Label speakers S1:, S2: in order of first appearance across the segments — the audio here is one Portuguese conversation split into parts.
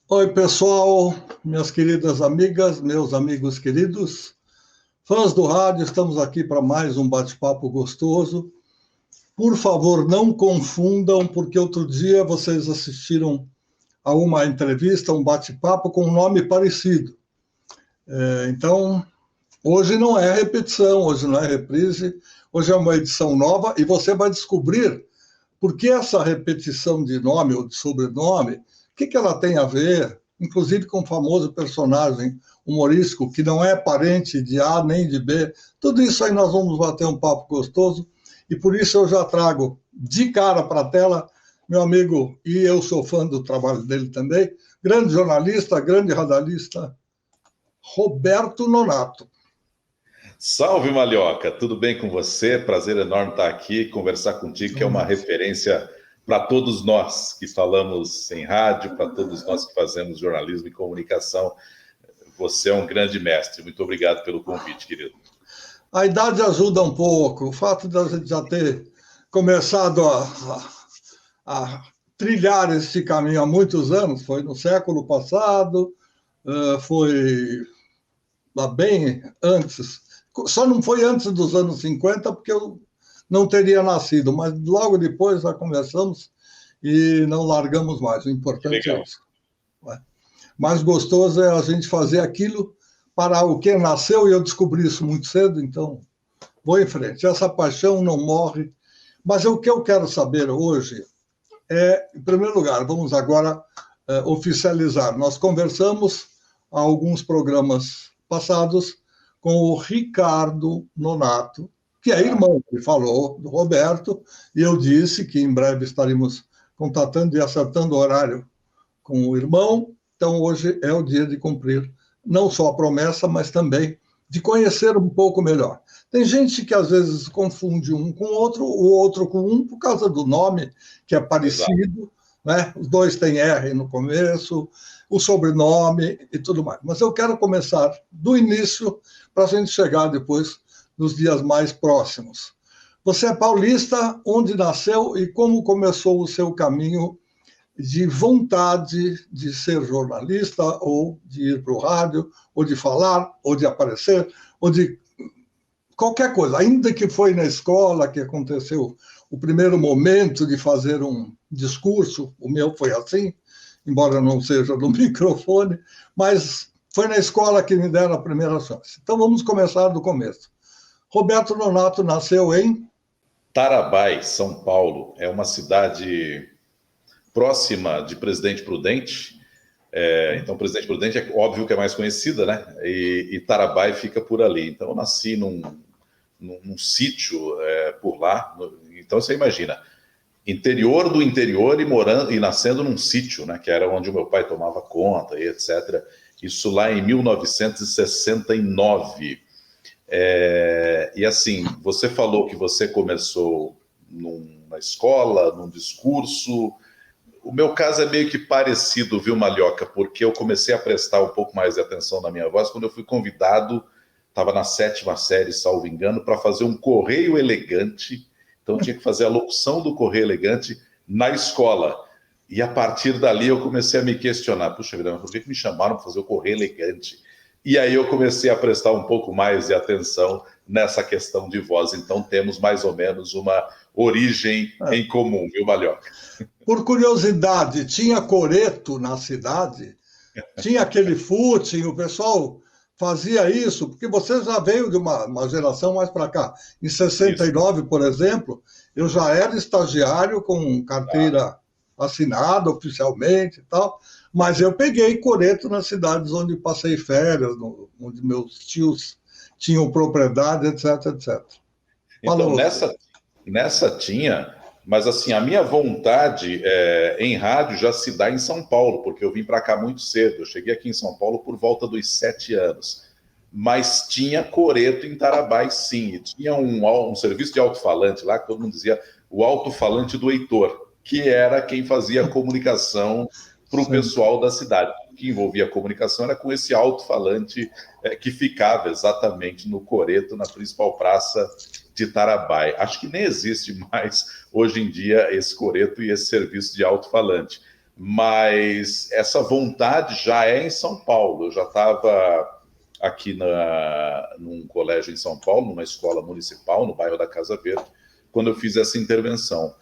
S1: Oi, pessoal, minhas queridas amigas, meus amigos queridos, fãs do rádio, estamos aqui para mais um bate-papo gostoso. Por favor, não confundam, porque outro dia vocês assistiram a uma entrevista, um bate-papo com um nome parecido. Então, hoje não é repetição, hoje não é reprise, hoje é uma edição nova e você vai descobrir por que essa repetição de nome ou de sobrenome, o que ela tem a ver, inclusive com o famoso personagem humorístico, que não é parente de A nem de B. Tudo isso aí nós vamos bater um papo gostoso, e por isso eu já trago de cara para a tela meu amigo, e eu sou fã do trabalho dele também, grande jornalista, grande radialista, Roberto Nonato.
S2: Salve, Malhoca, tudo bem com você? Prazer enorme estar aqui, conversar contigo, que é uma referência para todos nós que falamos em rádio, para todos nós que fazemos jornalismo e comunicação. Você é um grande mestre. Muito obrigado pelo convite, querido.
S1: A idade ajuda um pouco. O fato de a gente já ter começado a trilhar esse caminho há muitos anos, foi no século passado, foi bem antes. Só não foi antes dos anos 50, porque eu não teria nascido, mas logo depois já conversamos e não largamos mais. O importante é isso. Mais gostoso é a gente fazer aquilo para o que nasceu, e eu descobri isso muito cedo, então vou em frente. Essa paixão não morre. Mas o que eu quero saber hoje é, em primeiro lugar, vamos agora oficializar. Nós conversamos há alguns programas passados com o Ricardo Nonato, que é irmão, que falou do Roberto, e eu disse que em breve estaremos contatando e acertando o horário com o irmão. Então, hoje é o dia de cumprir não só a promessa, mas também de conhecer um pouco melhor. Tem gente que às vezes confunde um com o outro com um, por causa do nome, que é parecido, né? Os dois têm R no começo, o sobrenome e tudo mais. Mas eu quero começar do início para a gente chegar depois nos dias mais próximos. Você é paulista, onde nasceu e como começou o seu caminho de vontade de ser jornalista, ou de ir para o rádio, ou de falar, ou de aparecer, ou de qualquer coisa, ainda que foi na escola que aconteceu o primeiro momento de fazer um discurso, o meu foi assim, embora não seja no microfone, mas foi na escola que me deram a primeira chance. Então vamos começar do começo. Roberto Nonato nasceu em
S2: Tarabai, São Paulo. É uma cidade próxima de Presidente Prudente. Então, Presidente Prudente é óbvio que é mais conhecida, né? E Tarabai fica por ali. Então, eu nasci num sítio por lá. Então, você imagina, interior do interior e nascendo num sítio, né? Que era onde o meu pai tomava conta e etc. Isso lá em 1969. E assim, você falou que você começou na escola, num discurso. O meu caso é meio que parecido, viu, Malhoca? Porque eu comecei a prestar um pouco mais de atenção na minha voz quando eu fui convidado, estava na 7ª série, salvo engano, para fazer um correio elegante. Então eu tinha que fazer a locução do correio elegante na escola. E a partir dali eu comecei a me questionar, puxa vida, por que me chamaram para fazer o correio elegante? E aí eu comecei a prestar um pouco mais de atenção nessa questão de voz. Então temos mais ou menos uma origem em comum, viu, Malhoca?
S1: Por curiosidade, tinha coreto na cidade? Tinha aquele footing, o pessoal fazia isso, porque você já veio de uma geração mais para cá. Em 69, por exemplo, eu já era estagiário com carteira assinada oficialmente e tal, mas eu peguei coreto nas cidades onde passei férias, onde meus tios tinham propriedade, etc, etc.
S2: Então, nessa tinha, mas assim, a minha vontade em rádio já se dá em São Paulo, porque eu vim para cá muito cedo. Eu cheguei aqui em São Paulo por volta dos 7 anos. Mas tinha coreto em Tarabai, sim. E tinha um serviço de alto-falante lá, que todo mundo dizia o alto-falante do Heitor, que era quem fazia a comunicação para o pessoal da cidade. O que envolvia a comunicação era com esse alto-falante que ficava exatamente no coreto, na principal praça de Tarabai. Acho que nem existe mais hoje em dia esse coreto e esse serviço de alto-falante. mas essa vontade já é em São Paulo. Eu já estava aqui num colégio em São Paulo, numa escola municipal, no bairro da Casa Verde, quando eu fiz essa intervenção.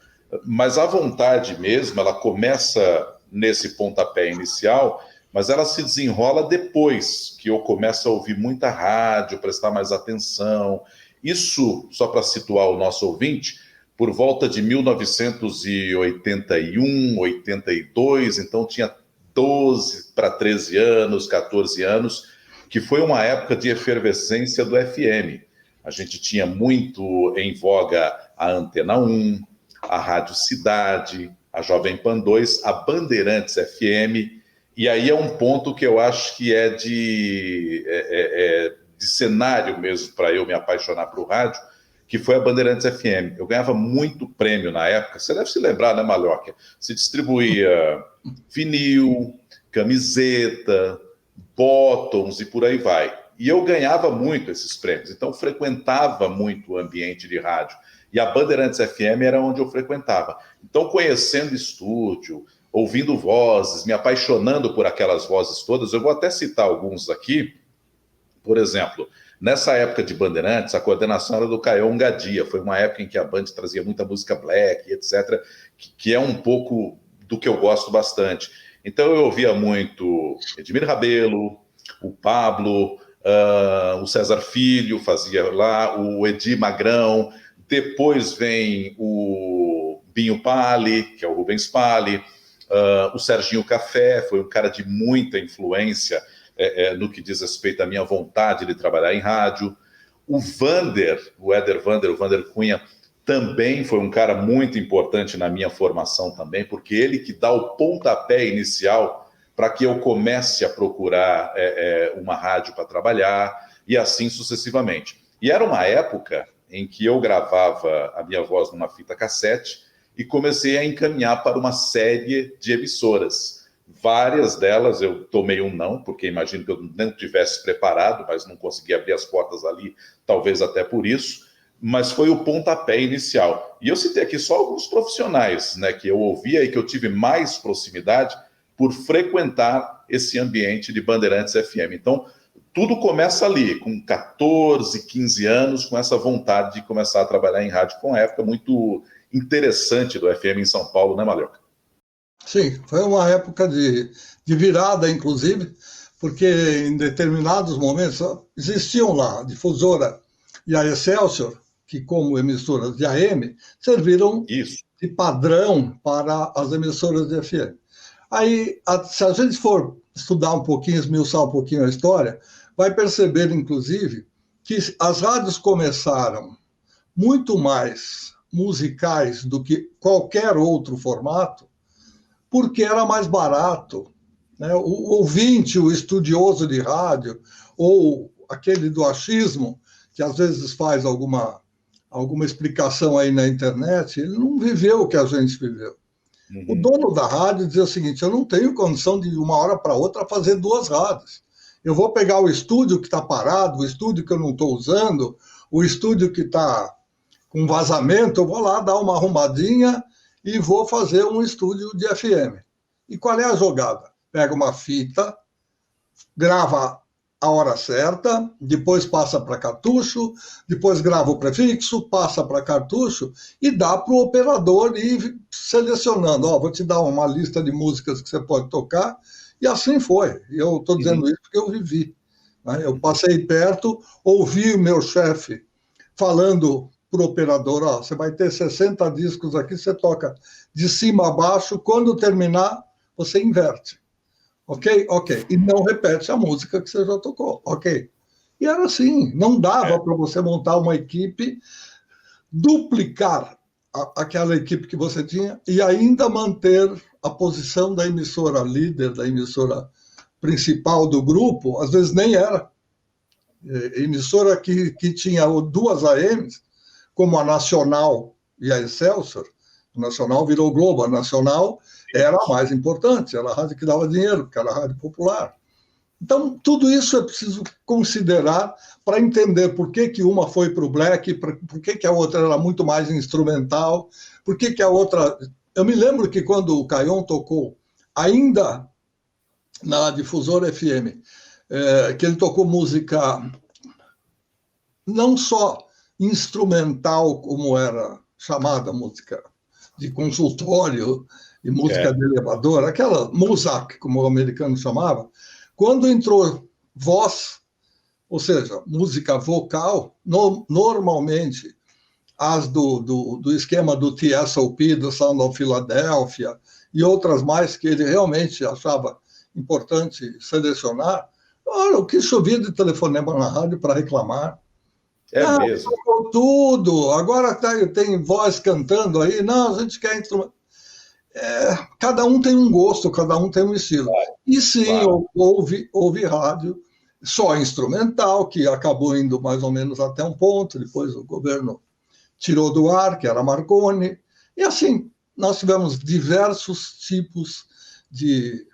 S2: Mas a vontade mesmo, ela começa nesse pontapé inicial, mas ela se desenrola depois que eu começo a ouvir muita rádio, prestar mais atenção. Isso, só para situar o nosso ouvinte, por volta de 1981, 82, então tinha 12 para 13 anos, 14 anos, que foi uma época de efervescência do FM. A gente tinha muito em voga a Antena 1, a Rádio Cidade, a Jovem Pan 2, a Bandeirantes FM, e aí é um ponto que eu acho que é de cenário mesmo para eu me apaixonar por rádio, que foi a Bandeirantes FM. Eu ganhava muito prêmio na época, você deve se lembrar, né, Malhoca? Se distribuía vinil, camiseta, bottoms e por aí vai. E eu ganhava muito esses prêmios, então frequentava muito o ambiente de rádio. E a Bandeirantes FM era onde eu frequentava. Então, conhecendo estúdio, ouvindo vozes, me apaixonando por aquelas vozes todas, eu vou até citar alguns aqui. Por exemplo, nessa época de Bandeirantes, a coordenação era do Caion Gadia. Foi uma época em que a Band trazia muita música black, etc., que é um pouco do que eu gosto bastante. Então, eu ouvia muito Edmir Rabelo, o Pablo, o César Filho fazia lá, o Edi Magrão. Depois vem o Binho Pali, que é o Rubens Pali, o Serginho Café, foi um cara de muita influência no que diz respeito à minha vontade de trabalhar em rádio. O Éder Vander, o Vander Cunha, também foi um cara muito importante na minha formação também, porque ele que dá o pontapé inicial para que eu comece a procurar uma rádio para trabalhar, e assim sucessivamente. E era uma época em que eu gravava a minha voz numa fita cassete e comecei a encaminhar para uma série de emissoras. Várias delas eu tomei um não, porque imagino que eu não tivesse preparado, mas não consegui abrir as portas ali, talvez até por isso, mas foi o pontapé inicial. E eu citei aqui só alguns profissionais, né, que eu ouvia e que eu tive mais proximidade por frequentar esse ambiente de Bandeirantes FM. Então, tudo começa ali, com 14, 15 anos, com essa vontade de começar a trabalhar em rádio. Foi uma época muito interessante do FM em São Paulo, né, Malhoca?
S1: Sim, foi uma época de virada, inclusive, porque em determinados momentos existiam lá a Difusora e a Excelsior, que como emissoras de AM, serviram de padrão para as emissoras de FM. Aí, se a gente for estudar um pouquinho, esmiuçar um pouquinho a história, vai perceber, inclusive, que as rádios começaram muito mais musicais do que qualquer outro formato, porque era mais barato, né? O ouvinte, o estudioso de rádio, ou aquele do achismo, que às vezes faz alguma explicação aí na internet, ele não viveu o que a gente viveu. Uhum. O dono da rádio dizia o seguinte: eu não tenho condição de uma hora para outra fazer duas rádios. Eu vou pegar o estúdio que está parado, o estúdio que eu não estou usando, o estúdio que está com vazamento, eu vou lá dar uma arrumadinha e vou fazer um estúdio de FM. E qual é a jogada? Pega uma fita, grava a hora certa, depois passa para cartucho, depois grava o prefixo, passa para cartucho e dá para o operador ir selecionando. Vou te dar uma lista de músicas que você pode tocar, e assim foi. Eu estou dizendo isso porque eu vivi, né? Eu passei perto, ouvi o meu chefe falando para o operador: você vai ter 60 discos aqui, você toca de cima a baixo, quando terminar, você inverte. Ok? Ok. E não repete a música que você já tocou. Ok. E era assim, não dava para você montar uma equipe, duplicar aquela equipe que você tinha e ainda manter a posição da emissora líder, da emissora principal do grupo. Às vezes nem era. Emissora que tinha duas AMs, como a Nacional e a Excelsior. A Nacional virou Globo, a Nacional era a mais importante, era a rádio que dava dinheiro, porque era a rádio popular. Então, tudo isso é preciso considerar para entender por que uma foi para o black, por que a outra era muito mais instrumental, por que a outra... Eu me lembro que quando o Caion tocou ainda na Difusora FM, que ele tocou música não só instrumental, como era chamada música de consultório e música de elevador, aquela Muzak, como o americano chamava. Quando entrou voz, ou seja, música vocal, normalmente as do esquema do TSOP, do Sound of Philadelphia, e outras mais que ele realmente achava importante selecionar, olha, o que chovia de telefonema na rádio para reclamar.
S2: Mesmo.
S1: Tudo, agora tem voz cantando aí, não, a gente quer instrumento. Cada um tem um gosto, cada um tem um estilo. E sim, houve rádio só instrumental, que acabou indo mais ou menos até um ponto, depois o governo tirou do ar, que era Marconi, e assim, nós tivemos diversos tipos de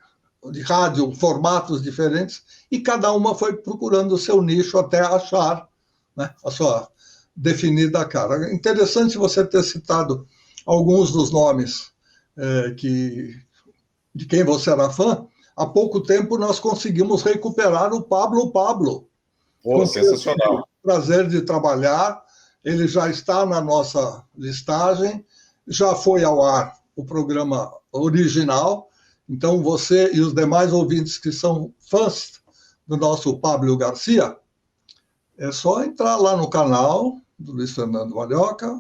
S1: rádio, formatos diferentes, e cada uma foi procurando o seu nicho até achar, né, a sua definida cara. Interessante você ter citado alguns dos nomes de quem você era fã. Há pouco tempo nós conseguimos recuperar o Pablo.
S2: Sensacional.
S1: Com o prazer de trabalhar, ele já está na nossa listagem, já foi ao ar o programa original, então você e os demais ouvintes que são fãs do nosso Pablo Garcia, é só entrar lá no canal do Luiz Fernando Malhoca,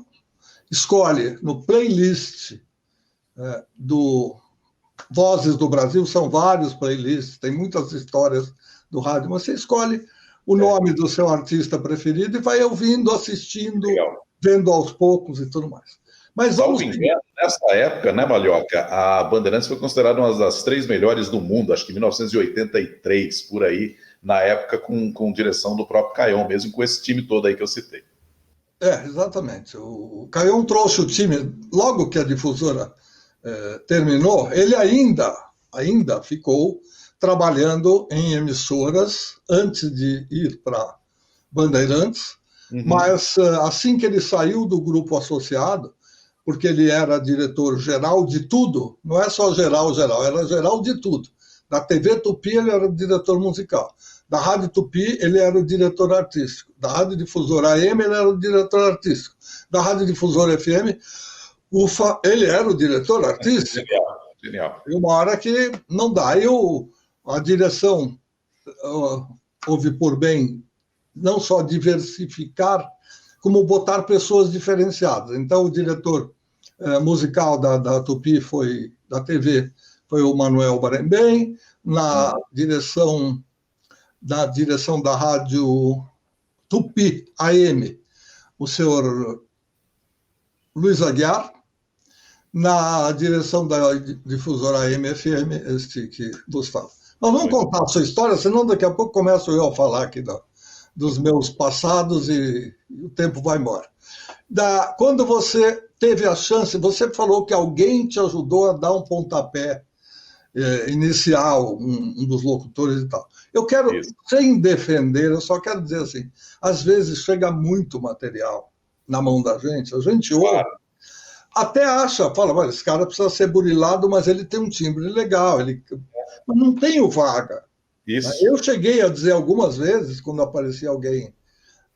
S1: escolhe no playlist do Vozes do Brasil, são vários playlists, tem muitas histórias do rádio, você escolhe o nome do seu artista preferido e vai ouvindo, assistindo, vendo aos poucos e tudo mais. Mas
S2: salvo engano, nessa época, né, Malhoca, a Bandeirantes foi considerada uma das 3 melhores do mundo, acho que em 1983, por aí, na época com direção do próprio Caion, mesmo com esse time todo aí que eu citei.
S1: Exatamente. O Caion trouxe o time, logo que a difusora terminou, ele ainda ficou trabalhando em emissoras antes de ir para Bandeirantes, mas assim que ele saiu do grupo associado, porque ele era diretor-geral de tudo, não é só geral, era geral de tudo. Da TV Tupi ele era o diretor musical, da Rádio Tupi ele era o diretor artístico, da Rádio Difusora AM ele era o diretor artístico, da Rádio Difusora FM, ele era o diretor artístico.
S2: Genial.
S1: E uma hora que não dá. E a direção houve por bem não só diversificar, como botar pessoas diferenciadas. Então, o diretor musical da Tupi da TV foi o Manuel Barembem, na direção da Rádio Tupi AM, o senhor Luiz Aguiar, na direção da difusora AM/FM, este que vos fala. Nós vamos contar a sua história, senão daqui a pouco começo eu a falar aqui dos meus passados e o tempo vai embora. Quando você teve a chance, você falou que alguém te ajudou a dar um pontapé inicial, um dos locutores e tal. Eu quero, sem defender, eu só quero dizer assim, às vezes chega muito material na mão da gente, a gente ouve, até fala, esse cara precisa ser burilado, mas ele tem um timbre legal, mas não tenho vaga.
S2: Isso.
S1: Eu cheguei a dizer algumas vezes, quando aparecia alguém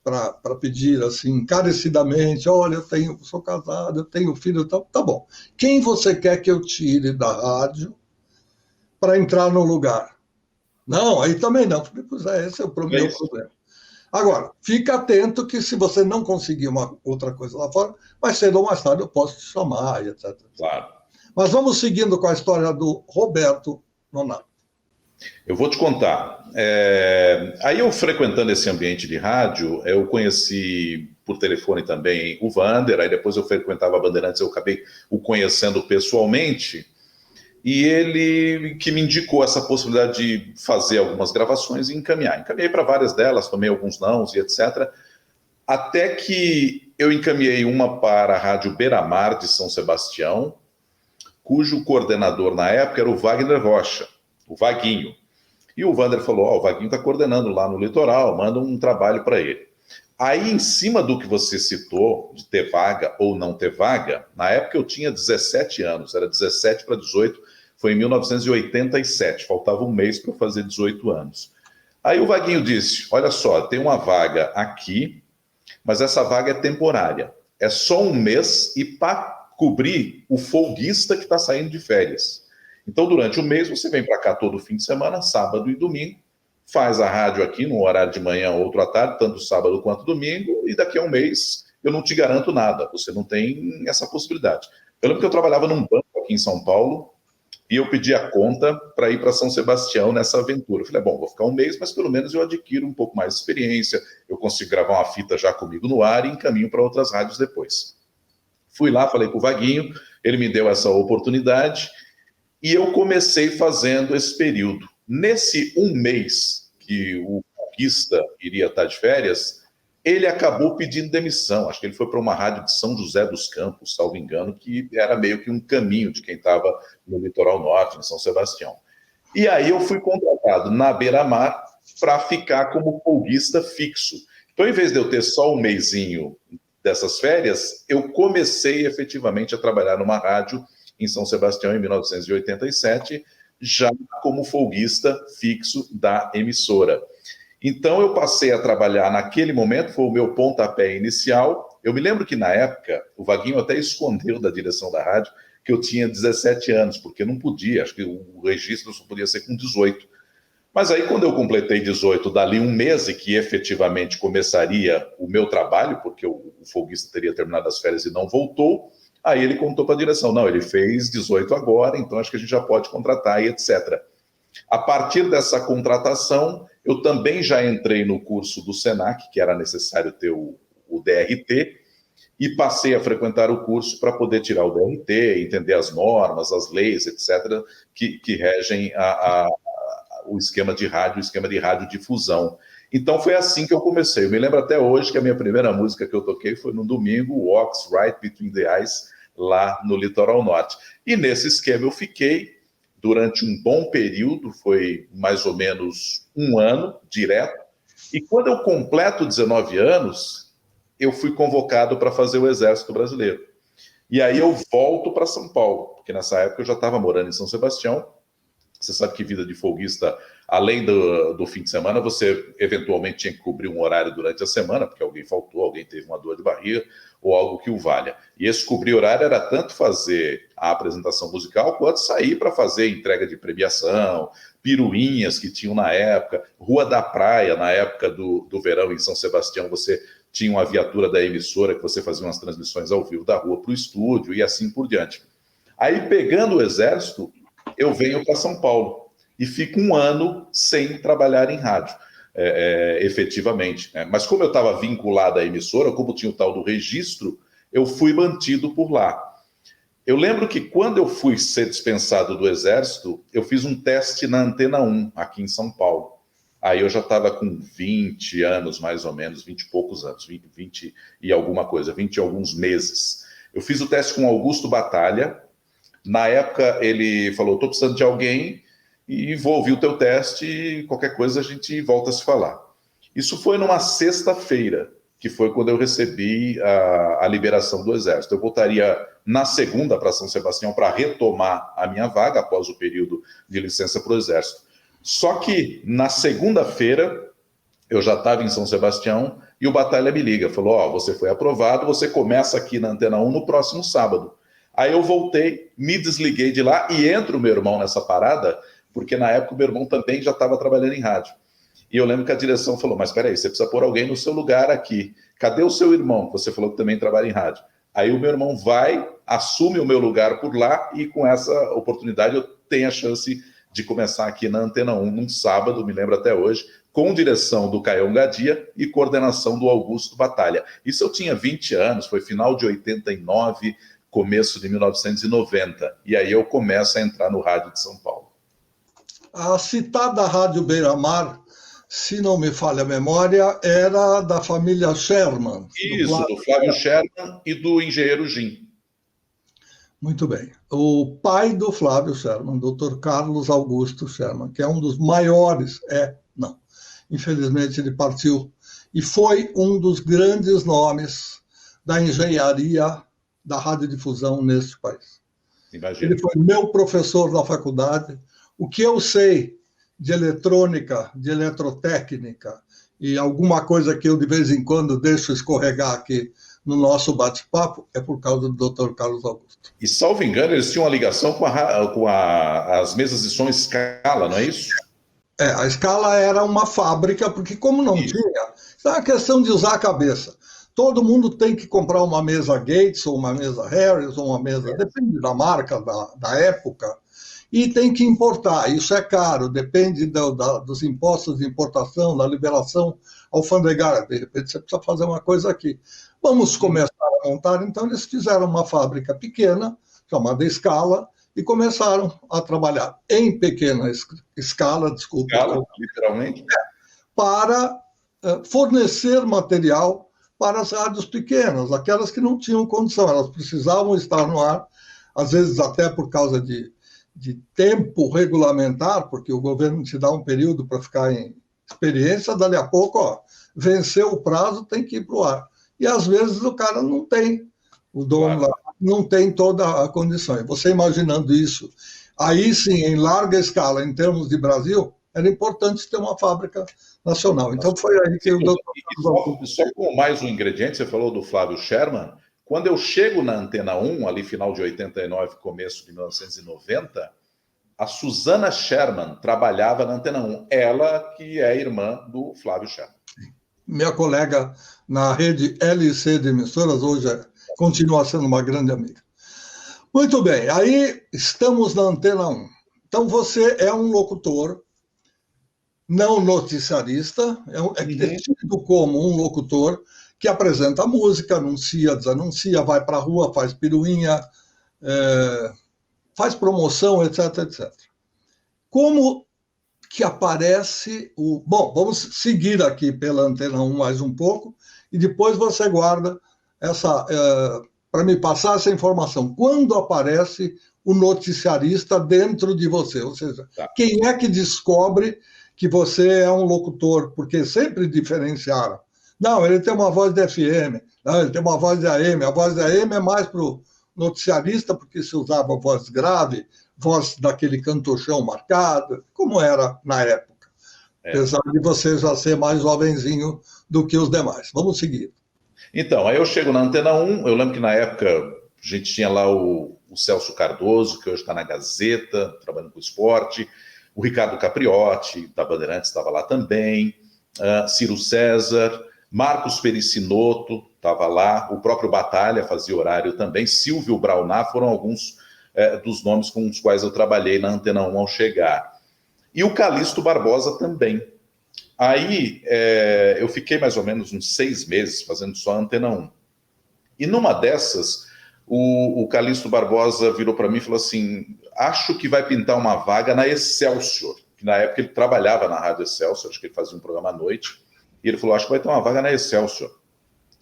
S1: para pedir assim, encarecidamente, olha, sou casado, eu tenho filho, tá bom. Quem você quer que eu tire da rádio para entrar no lugar? Não, aí também não. Pois esse é o meu problema. Agora, fica atento que se você não conseguir uma outra coisa lá fora, mais cedo ou mais tarde eu posso te chamar, etc.
S2: Claro.
S1: Mas vamos seguindo com a história do Roberto Nonato.
S2: Eu vou te contar. Aí eu frequentando esse ambiente de rádio, eu conheci por telefone também o Vander, aí depois eu frequentava a Bandeirantes, eu acabei o conhecendo pessoalmente, e ele que me indicou essa possibilidade de fazer algumas gravações e encaminhar. Encaminhei para várias delas, tomei alguns nãos e etc. Até que eu encaminhei uma para a Rádio Beira-Mar de São Sebastião, cujo coordenador na época era o Wagner Rocha, o Vaguinho. E o Vander falou, o Vaguinho está coordenando lá no litoral, manda um trabalho para ele. Aí, em cima do que você citou, de ter vaga ou não ter vaga, na época eu tinha 17 anos, era 17 para 18, Foi em 1987, faltava um mês para eu fazer 18 anos. Aí o Vaguinho disse, olha só, tem uma vaga aqui, mas essa vaga é temporária. É só um mês e para cobrir o folguista que está saindo de férias. Então, durante o mês, você vem para cá todo fim de semana, sábado e domingo, faz a rádio aqui, num horário de manhã, outro à tarde, tanto sábado quanto domingo, e daqui a um mês eu não te garanto nada, você não tem essa possibilidade. Eu lembro que eu trabalhava num banco aqui em São Paulo, e eu pedi a conta para ir para São Sebastião nessa aventura. Eu falei, bom, vou ficar um mês, mas pelo menos eu adquiro um pouco mais de experiência, eu consigo gravar uma fita já comigo no ar e encaminho para outras rádios depois. Fui lá, falei com o Vaguinho, ele me deu essa oportunidade e eu comecei fazendo esse período. Nesse um mês que o folguista iria estar de férias, ele acabou pedindo demissão. Acho que ele foi para uma rádio de São José dos Campos, salvo engano, que era meio que um caminho de quem estava no litoral norte, em São Sebastião. E aí eu fui contratado na Beira-Mar para ficar como folguista fixo. Então, em vez de eu ter só um mesinho dessas férias, eu comecei efetivamente a trabalhar numa rádio em São Sebastião em 1987, já como folguista fixo da emissora. Então, eu passei a trabalhar naquele momento, foi o meu pontapé inicial. Eu me lembro que, na época, o Vaguinho até escondeu da direção da rádio que eu tinha 17 anos, porque não podia, acho que o registro só podia ser com 18. Mas aí, quando eu completei 18, dali um mês, e que efetivamente começaria o meu trabalho, porque o folguista teria terminado as férias e não voltou, aí ele contou para a direção, não, ele fez 18 agora, então acho que a gente já pode contratar e etc. A partir dessa contratação, eu também já entrei no curso do SENAC, que era necessário ter o DRT, e passei a frequentar o curso para poder tirar o DRT, entender as normas, as leis, etc., que regem o esquema de radiodifusão. Então foi assim que eu comecei. Eu me lembro até hoje que a minha primeira música que eu toquei foi no domingo, Walks Right Between the Eyes, lá no litoral norte. E nesse esquema eu fiquei durante um bom período, foi mais ou menos um ano direto, e quando eu completo 19 anos, eu fui convocado para fazer o Exército Brasileiro. E aí eu volto para São Paulo, porque nessa época eu já estava morando em São Sebastião. Você sabe que vida de folguista, além do fim de semana, você eventualmente tinha que cobrir um horário durante a semana, porque alguém faltou, alguém teve uma dor de barriga, ou algo que o valha. E esse cobrir horário era tanto fazer a apresentação musical, quanto sair para fazer entrega de premiação, piruinhas que tinham na época, Rua da Praia, na época do verão em São Sebastião, você tinha uma viatura da emissora que você fazia umas transmissões ao vivo da rua para o estúdio e assim por diante. Aí, pegando o Exército, eu venho para São Paulo e fico um ano sem trabalhar em rádio, efetivamente. Mas como eu estava vinculado à emissora, como tinha o tal do registro, eu fui mantido por lá. Eu lembro que quando eu fui ser dispensado do Exército, eu fiz um teste na Antena 1, aqui em São Paulo. Aí eu já estava com 20 anos, mais ou menos, 20 e poucos anos, 20 e alguma coisa, 20 e alguns meses. Eu fiz o teste com Augusto Batalha. Na época, ele falou, estou precisando de alguém e vou ouvir o teu teste e qualquer coisa a gente volta a se falar. Isso foi numa sexta-feira, que foi quando eu recebi a liberação do Exército. Eu voltaria na segunda para São Sebastião para retomar a minha vaga após o período de licença para o Exército. Só que na segunda-feira eu já estava em São Sebastião e o Batalha me liga, falou, você foi aprovado, você começa aqui na Antena 1 no próximo sábado. Aí eu voltei, me desliguei de lá e entra o meu irmão nessa parada, porque na época o meu irmão também já estava trabalhando em rádio. E eu lembro que a direção falou, mas espera aí, você precisa pôr alguém no seu lugar aqui. Cadê o seu irmão, que você falou que também trabalha em rádio? Aí o meu irmão vai, assume o meu lugar por lá e com essa oportunidade eu tenho a chance de começar aqui na Antena 1 num sábado, me lembro até hoje, com direção do Caião Gadia e coordenação do Augusto Batalha. Isso eu tinha 20 anos, foi final de 89, começo de 1990. E aí eu começo a entrar no rádio de São Paulo.
S1: A citada Rádio Beira-Mar, se não me falha a memória, era da família Sherman.
S2: Isso, do Flávio Sherman e do engenheiro Jim.
S1: Muito bem. O pai do Flávio Sherman, Dr. Carlos Augusto Sherman, que é um dos maiores, infelizmente ele partiu, e foi um dos grandes nomes da engenharia da radiodifusão neste país.
S2: Imagina.
S1: Ele foi meu professor na faculdade. O que eu sei de eletrônica, de eletrotécnica e alguma coisa que eu de vez em quando deixo escorregar aqui no nosso bate-papo é por causa do Dr. Carlos Augusto.
S2: E, salvo engano, eles tinham uma ligação com as mesas de som Scala, não é isso?
S1: A Scala era uma fábrica, porque como não tinha, isso é uma questão de usar a cabeça. Todo mundo tem que comprar uma mesa Gates, ou uma mesa Harris, ou uma mesa, depende da marca, da época, e tem que importar. Isso é caro, depende dos impostos de importação, da liberação alfandegária. De repente você precisa fazer uma coisa aqui. Vamos começar a montar. Então eles fizeram uma fábrica pequena, chamada Scala, e começaram a trabalhar em pequena escala, desculpa.
S2: Scala, literalmente?
S1: Para fornecer material para as rádios pequenas, aquelas que não tinham condição, elas precisavam estar no ar, às vezes até por causa de tempo regulamentar, porque o governo te dá um período para ficar em experiência, dali a pouco, venceu o prazo, tem que ir para o ar. E às vezes o cara não tem, o dono lá não tem toda a condição. E você imaginando isso, aí sim, em larga escala, em termos de Brasil, era importante ter uma fábrica nacional. Então foi aí que o doutor...
S2: Só com mais um ingrediente, você falou do Flávio Sherman. Quando eu chego na Antena 1, ali final de 89, começo de 1990, a Susana Sherman trabalhava na Antena 1. Ela que é irmã do Flávio Sherman.
S1: Minha colega na rede LC de emissoras, hoje continua sendo uma grande amiga. Muito bem, aí estamos na Antena 1. Então você é um locutor não noticiarista, é tido como um locutor que apresenta música, anuncia, desanuncia, vai para a rua, faz piruinha, faz promoção, etc, etc. Como que aparece o... Bom, vamos seguir aqui pela Antena 1 mais um pouco, e depois você guarda essa... para me passar essa informação. Quando aparece o noticiarista dentro de você? Ou seja, quem é que descobre que você é um locutor? Porque sempre diferenciaram. Não, ele tem uma voz de FM, não, ele tem uma voz de AM. A voz de AM é mais para o noticiarista, porque se usava voz grave, voz daquele cantochão marcado, como era na época. Apesar de você já ser mais jovenzinho do que os demais. Vamos seguir.
S2: Então, aí eu chego na Antena 1, eu lembro que na época a gente tinha lá o Celso Cardoso, que hoje está na Gazeta, trabalhando com esporte, o Ricardo Capriotti, da Bandeirantes, estava lá também, Ciro César, Marcos Pericinoto estava lá, o próprio Batalha fazia horário também, Silvio Brauná, foram alguns dos nomes com os quais eu trabalhei na Antena 1 ao chegar. E o Calixto Barbosa também. Aí eu fiquei mais ou menos uns 6 meses fazendo só a Antena 1. E numa dessas, o Calixto Barbosa virou para mim e falou assim, acho que vai pintar uma vaga na Excelsior, que na época ele trabalhava na Rádio Excelsior, acho que ele fazia um programa à noite, e ele falou, acho que vai ter uma vaga na Excelsior.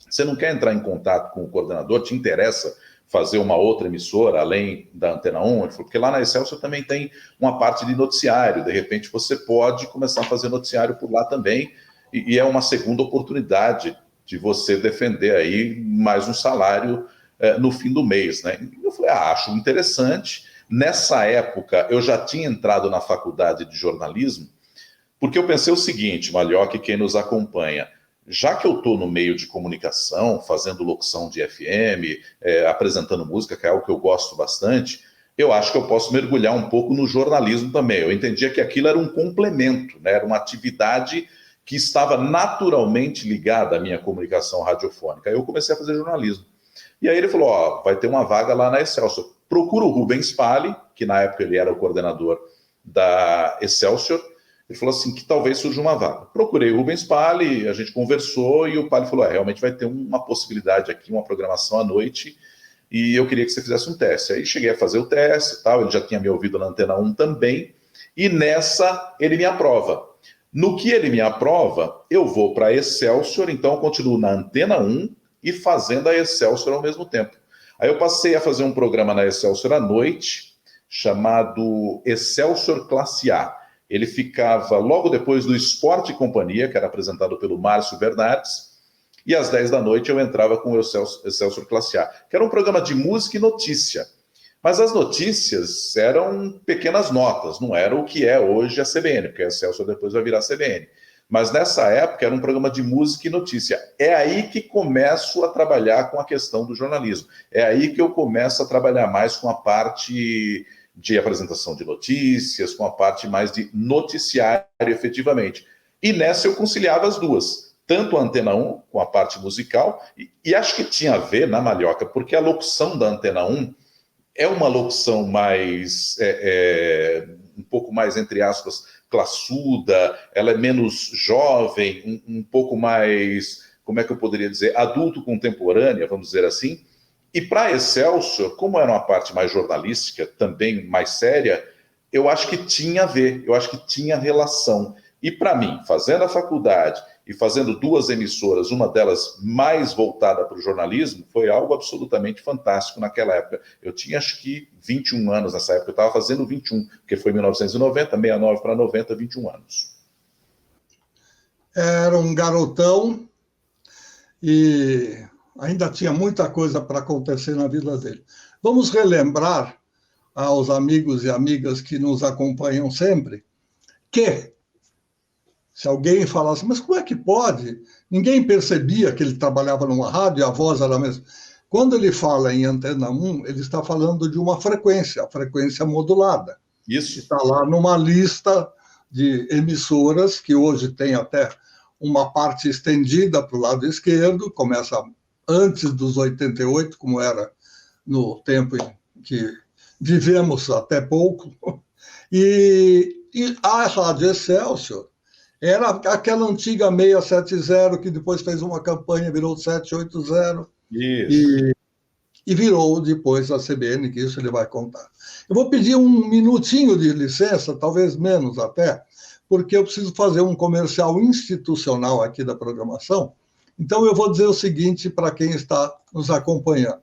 S2: Você não quer entrar em contato com o coordenador? Te interessa fazer uma outra emissora, além da Antena 1? Ele falou, porque lá na Excelsior também tem uma parte de noticiário, de repente você pode começar a fazer noticiário por lá também, e é uma segunda oportunidade de você defender aí mais um salário no fim do mês, né? Eu falei, acho interessante. Nessa época, eu já tinha entrado na faculdade de jornalismo, porque eu pensei o seguinte, Malhoca e quem nos acompanha, já que eu estou no meio de comunicação, fazendo locução de FM, apresentando música, que é algo que eu gosto bastante, eu acho que eu posso mergulhar um pouco no jornalismo também. Eu entendia que aquilo era um complemento, né? Era uma atividade que estava naturalmente ligada à minha comunicação radiofônica. Aí eu comecei a fazer jornalismo. E aí ele falou, vai ter uma vaga lá na Excelsior. Procura o Rubens Pali, que na época ele era o coordenador da Excelsior. Ele falou assim, que talvez surja uma vaga. Procurei o Rubens Pali, a gente conversou e o Pali falou, realmente vai ter uma possibilidade aqui, uma programação à noite, e eu queria que você fizesse um teste. Aí cheguei a fazer o teste e tal, ele já tinha me ouvido na Antena 1 também, e nessa ele me aprova. No que ele me aprova, eu vou para a Excelsior, então eu continuo na Antena 1 e fazendo a Excelsior ao mesmo tempo. Aí eu passei a fazer um programa na Excelsior à noite, chamado Excelsior Classe A. Ele ficava logo depois do Esporte e Companhia, que era apresentado pelo Márcio Bernardes, e às 10 da noite eu entrava com o Excelsior Classe A, que era um programa de música e notícia. Mas as notícias eram pequenas notas, não era o que é hoje a CBN, porque a Excelsior depois vai virar a CBN. Mas nessa época era um programa de música e notícia. É aí que começo a trabalhar com a questão do jornalismo. É aí que eu começo a trabalhar mais com a parte de apresentação de notícias, com a parte mais de noticiário, efetivamente. E nessa eu conciliava as duas, tanto a Antena 1 com a parte musical, e acho que tinha a ver, na Malhoca, porque a locução da Antena 1 é uma locução mais, um pouco mais, entre aspas, classuda, ela é menos jovem, um pouco mais, como é que eu poderia dizer, adulto contemporânea, vamos dizer assim. E para a Excelsior, como era uma parte mais jornalística, também mais séria, eu acho que tinha a ver, eu acho que tinha relação. E para mim, fazendo a faculdade e fazendo duas emissoras, uma delas mais voltada para o jornalismo, foi algo absolutamente fantástico naquela época. Eu tinha acho que 21 anos nessa época, eu estava fazendo 21, porque foi 1990, 69 para 90, 21 anos.
S1: Era um garotão e ainda tinha muita coisa para acontecer na vida dele. Vamos relembrar aos amigos e amigas que nos acompanham sempre que, se alguém falasse, mas como é que pode? Ninguém percebia que ele trabalhava numa rádio e a voz era a mesma. Quando ele fala em Antena 1, ele está falando de uma frequência, a frequência modulada.
S2: Isso.
S1: Está lá numa lista de emissoras, que hoje tem até uma parte estendida para o lado esquerdo, começa antes dos 88, como era no tempo em que vivemos até pouco. E a Rádio Excelsior era aquela antiga 670, que depois fez uma campanha, virou 780.
S2: Isso.
S1: E virou depois a CBN, que isso ele vai contar. Eu vou pedir um minutinho de licença, talvez menos até, porque eu preciso fazer um comercial institucional aqui da programação. Então eu vou dizer o seguinte para quem está nos acompanhando.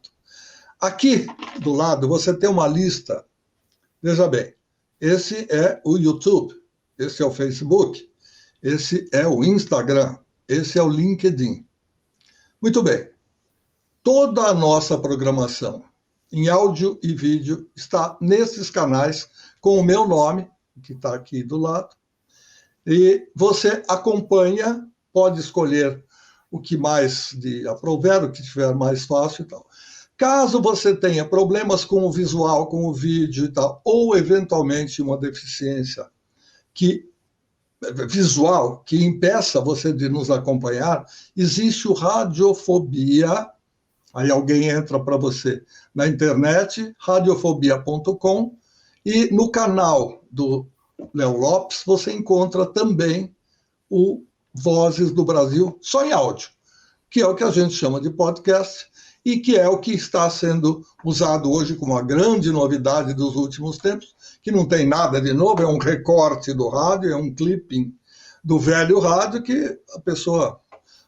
S1: Aqui do lado você tem uma lista, veja bem, esse é o YouTube, esse é o Facebook, esse é o Instagram, esse é o LinkedIn. Muito bem. Toda a nossa programação em áudio e vídeo está nesses canais com o meu nome, que está aqui do lado, e você acompanha, pode escolher o que mais lhe aprouver, o que tiver mais fácil e tal. Caso você tenha problemas com o visual, com o vídeo e tal, ou eventualmente uma deficiência visual que impeça você de nos acompanhar, existe o Radiofobia. Aí alguém entra para você na internet, radiofobia.com, e no canal do Léo Lopes você encontra também o Vozes do Brasil, só em áudio, que é o que a gente chama de podcast e que é o que está sendo usado hoje como uma grande novidade dos últimos tempos, que não tem nada de novo, é um recorte do rádio, é um clipping do velho rádio que a pessoa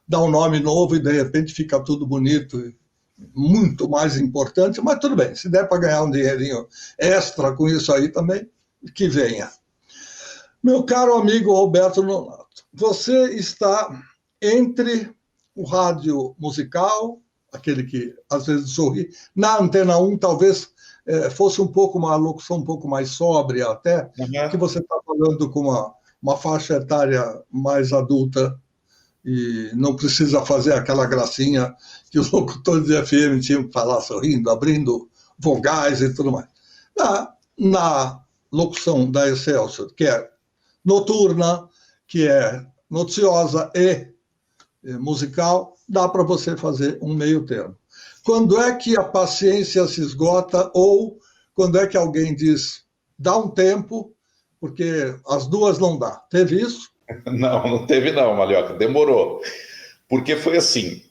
S1: dá um nome novo e de repente fica tudo bonito, muito mais importante, mas tudo bem, se der para ganhar um dinheirinho extra com isso aí também, que venha. Meu caro amigo Roberto Nonato, você está entre o rádio musical, aquele que às vezes sorri, na Antena 1 talvez fosse uma locução um pouco mais sóbria até, que você está falando com uma faixa etária mais adulta, e não precisa fazer aquela gracinha que os locutores de FM tinham que falar sorrindo, abrindo vogais e tudo mais. Na locução da Excelsior, que é noturna, que é noticiosa e musical, dá para você fazer um meio termo. Quando é que a paciência se esgota ou quando é que alguém diz, dá um tempo, porque as duas não dá? Teve isso?
S2: Não teve não, Malhoca, demorou. Porque foi assim,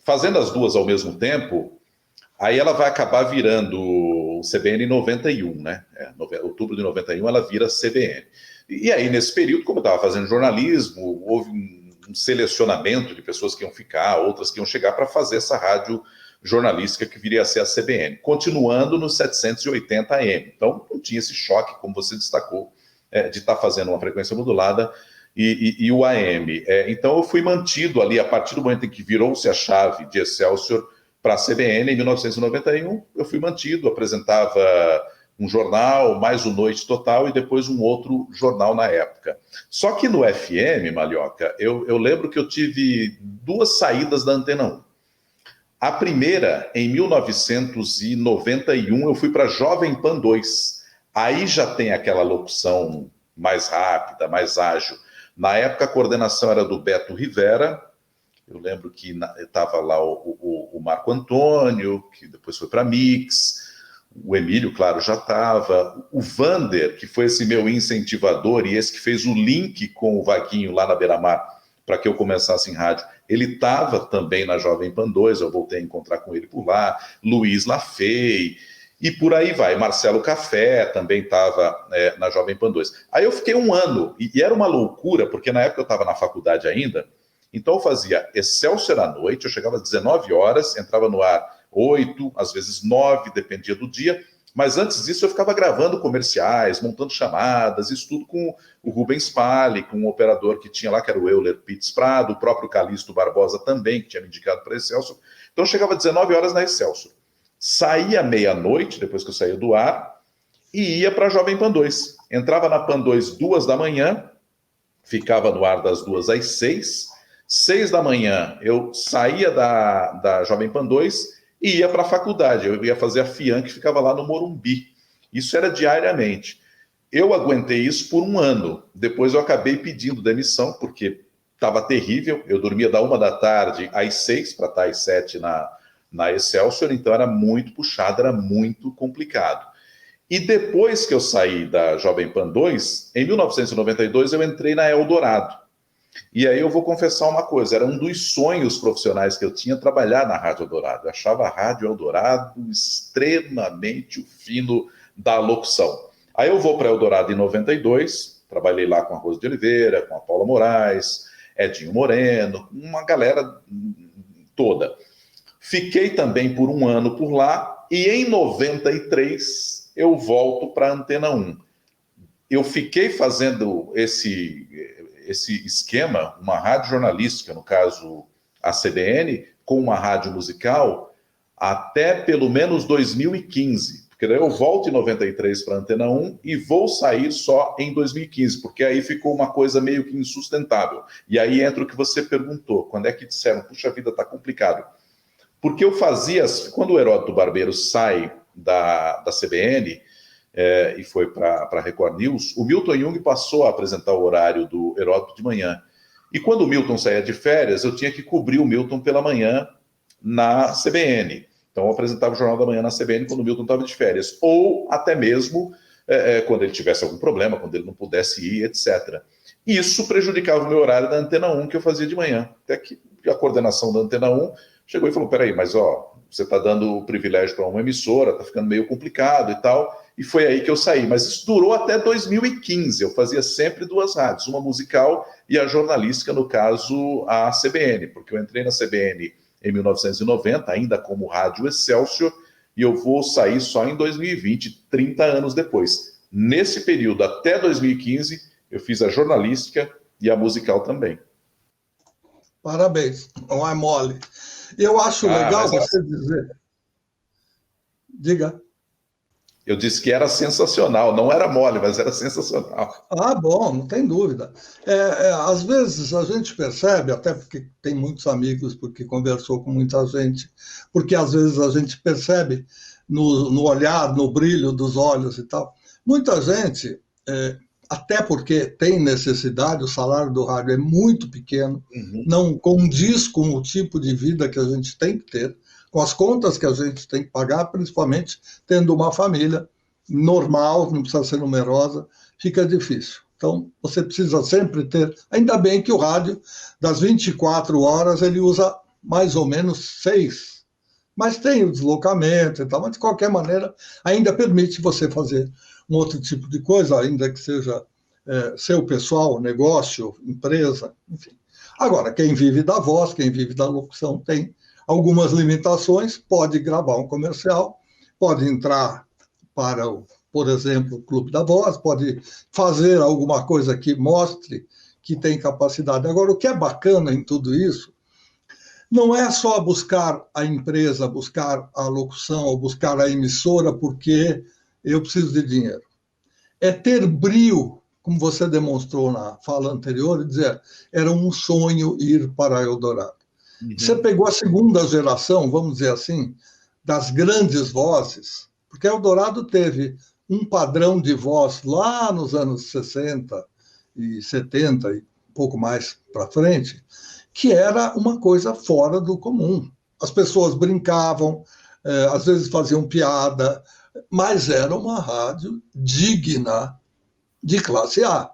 S2: fazendo as duas ao mesmo tempo, aí ela vai acabar virando o CBN em 91, né? Outubro de 91 ela vira CBN. E aí, nesse período, como eu estava fazendo jornalismo, houve um selecionamento de pessoas que iam ficar, outras que iam chegar para fazer essa rádio jornalística que viria a ser a CBN, continuando no 780 AM. Então, não tinha esse choque, como você destacou, de estar fazendo uma frequência modulada e o AM. Então, eu fui mantido ali, a partir do momento em que virou-se a chave de Excelsior para a CBN em 1991. Eu fui mantido, apresentava um jornal, mais o Noite Total e depois um outro jornal na época. Só que no FM, Malhoca, eu lembro que eu tive 2 saídas da Antena 1. A primeira, em 1991, eu fui para Jovem Pan 2. Aí já tem aquela locução mais rápida, mais ágil. Na época, a coordenação era do Beto Rivera. Eu lembro que estava lá o Marco Antônio, que depois foi para a Mix. O Emílio, claro, já estava. O Vander, que foi esse meu incentivador e esse que fez o link com o Vaguinho lá na Beira-Mar para que eu começasse em rádio, ele estava também na Jovem Pan 2, eu voltei a encontrar com ele por lá. Luiz Lafay, e por aí vai. Marcelo Café também estava na Jovem Pan 2. Aí eu fiquei um ano, e era uma loucura, porque na época eu estava na faculdade ainda, então eu fazia Excelsior à noite, eu chegava às 19 horas, entrava no ar 8, às vezes 9, dependia do dia, mas antes disso eu ficava gravando comerciais, montando chamadas, isso tudo com o Rubens Pali, com um operador que tinha lá, que era o Euler Pitts Prado, o próprio Calixto Barbosa também, que tinha me indicado para a Excelsior. Então eu chegava às 19 horas na Excelsior. Saía meia-noite, depois que eu saía do ar, e ia para a Jovem Pan 2. Entrava na Pan 2 2 da manhã, ficava no ar das 2 às 6. 6 da manhã eu saía da Jovem Pan 2 e ia para a faculdade. Eu ia fazer a FIAN, que ficava lá no Morumbi. Isso era diariamente. Eu aguentei isso por um ano. Depois eu acabei pedindo demissão, porque estava terrível. Eu dormia da 1 da tarde às 6 para estar às 7 na Excelsior, então era muito puxado, era muito complicado. E depois que eu saí da Jovem Pan 2, em 1992 eu entrei na Eldorado. E aí eu vou confessar uma coisa, era um dos sonhos profissionais que eu tinha trabalhar na Rádio Eldorado. Eu achava a Rádio Eldorado extremamente o fino da locução. Aí eu vou para Eldorado em 92, trabalhei lá com a Rose de Oliveira, com a Paula Moraes, Edinho Moreno, uma galera toda. Fiquei também por um ano por lá e em 93 eu volto para a Antena 1. Eu fiquei fazendo esse esquema, uma rádio jornalística, no caso a CBN, com uma rádio musical, até pelo menos 2015. Porque daí eu volto em 93 para a Antena 1 e vou sair só em 2015, porque aí ficou uma coisa meio que insustentável. E aí entra o que você perguntou, quando é que disseram, puxa vida, está complicado. Porque eu fazia, quando o Heródoto Barbeiro sai da CBN, e foi para a Record News, o Milton Jung passou a apresentar o horário do Heródoto de manhã. E quando o Milton saía de férias, eu tinha que cobrir o Milton pela manhã na CBN. Então eu apresentava o Jornal da Manhã na CBN quando o Milton estava de férias. Ou até mesmo quando ele tivesse algum problema, quando ele não pudesse ir, etc. E isso prejudicava o meu horário da Antena 1, que eu fazia de manhã. Até que a coordenação da Antena 1 chegou e falou, peraí, mas você está dando o privilégio para uma emissora, está ficando meio complicado e tal. E foi aí que eu saí. Mas isso durou até 2015. Eu fazia sempre 2 rádios, uma musical e a jornalística, no caso, a CBN, porque eu entrei na CBN em 1990, ainda como Rádio Excelsior, e eu vou sair só em 2020, 30 anos depois. Nesse período, até 2015, eu fiz a jornalística e a musical também.
S1: Parabéns, não é mole. Eu acho legal você dizer... Diga.
S2: Eu disse que era sensacional, não era mole, mas era sensacional.
S1: Ah, bom, não tem dúvida. Às vezes a gente percebe, até porque tem muitos amigos, porque conversou com muita gente, porque às vezes a gente percebe no olhar, no brilho dos olhos e tal. Muita gente, até porque tem necessidade, o salário do rádio é muito pequeno, não condiz com o tipo de vida que a gente tem que ter, com as contas que a gente tem que pagar, principalmente tendo uma família normal, não precisa ser numerosa, fica difícil. Então, você precisa sempre ter... Ainda bem que o rádio, das 24 horas, ele usa mais ou menos 6. Mas tem o deslocamento e tal, mas de qualquer maneira, ainda permite você fazer um outro tipo de coisa, ainda que seja seu pessoal, negócio, empresa, enfim. Agora, quem vive da voz, quem vive da locução, tem algumas limitações, pode gravar um comercial, pode entrar para, por exemplo, o Clube da Voz, pode fazer alguma coisa que mostre que tem capacidade. Agora, o que é bacana em tudo isso, não é só buscar a empresa, buscar a locução, ou buscar a emissora porque eu preciso de dinheiro. É ter brio, como você demonstrou na fala anterior, e dizer, era um sonho ir para Eldorado. Uhum. Você pegou a segunda geração, vamos dizer assim, das grandes vozes, porque Eldorado teve um padrão de voz lá nos anos 60 e 70, e um pouco mais para frente, que era uma coisa fora do comum. As pessoas brincavam, às vezes faziam piada, mas era uma rádio digna de classe A.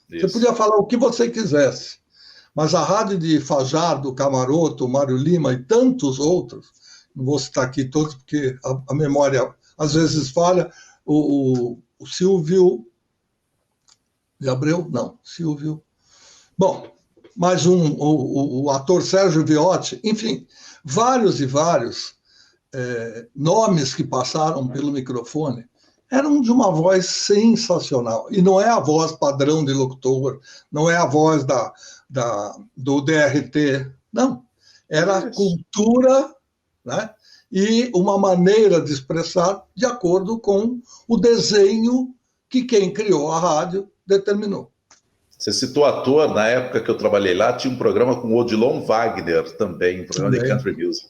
S1: Isso. Você podia falar o que você quisesse, mas a rádio de Fajardo, Camaroto, Mário Lima e tantos outros, não vou citar aqui todos porque a memória às vezes falha, o Silvio de Abreu, não, Silvio... Bom, mais o ator Sérgio Viotti, enfim, vários e vários nomes que passaram pelo microfone eram de uma voz sensacional. E não é a voz padrão de locutor, não é a voz do DRT, não. Era a cultura, né? E uma maneira de expressar de acordo com o desenho que quem criou a rádio determinou.
S2: Você citou ator, na época que eu trabalhei lá, tinha um programa com o Odilon Wagner também, um programa de country music.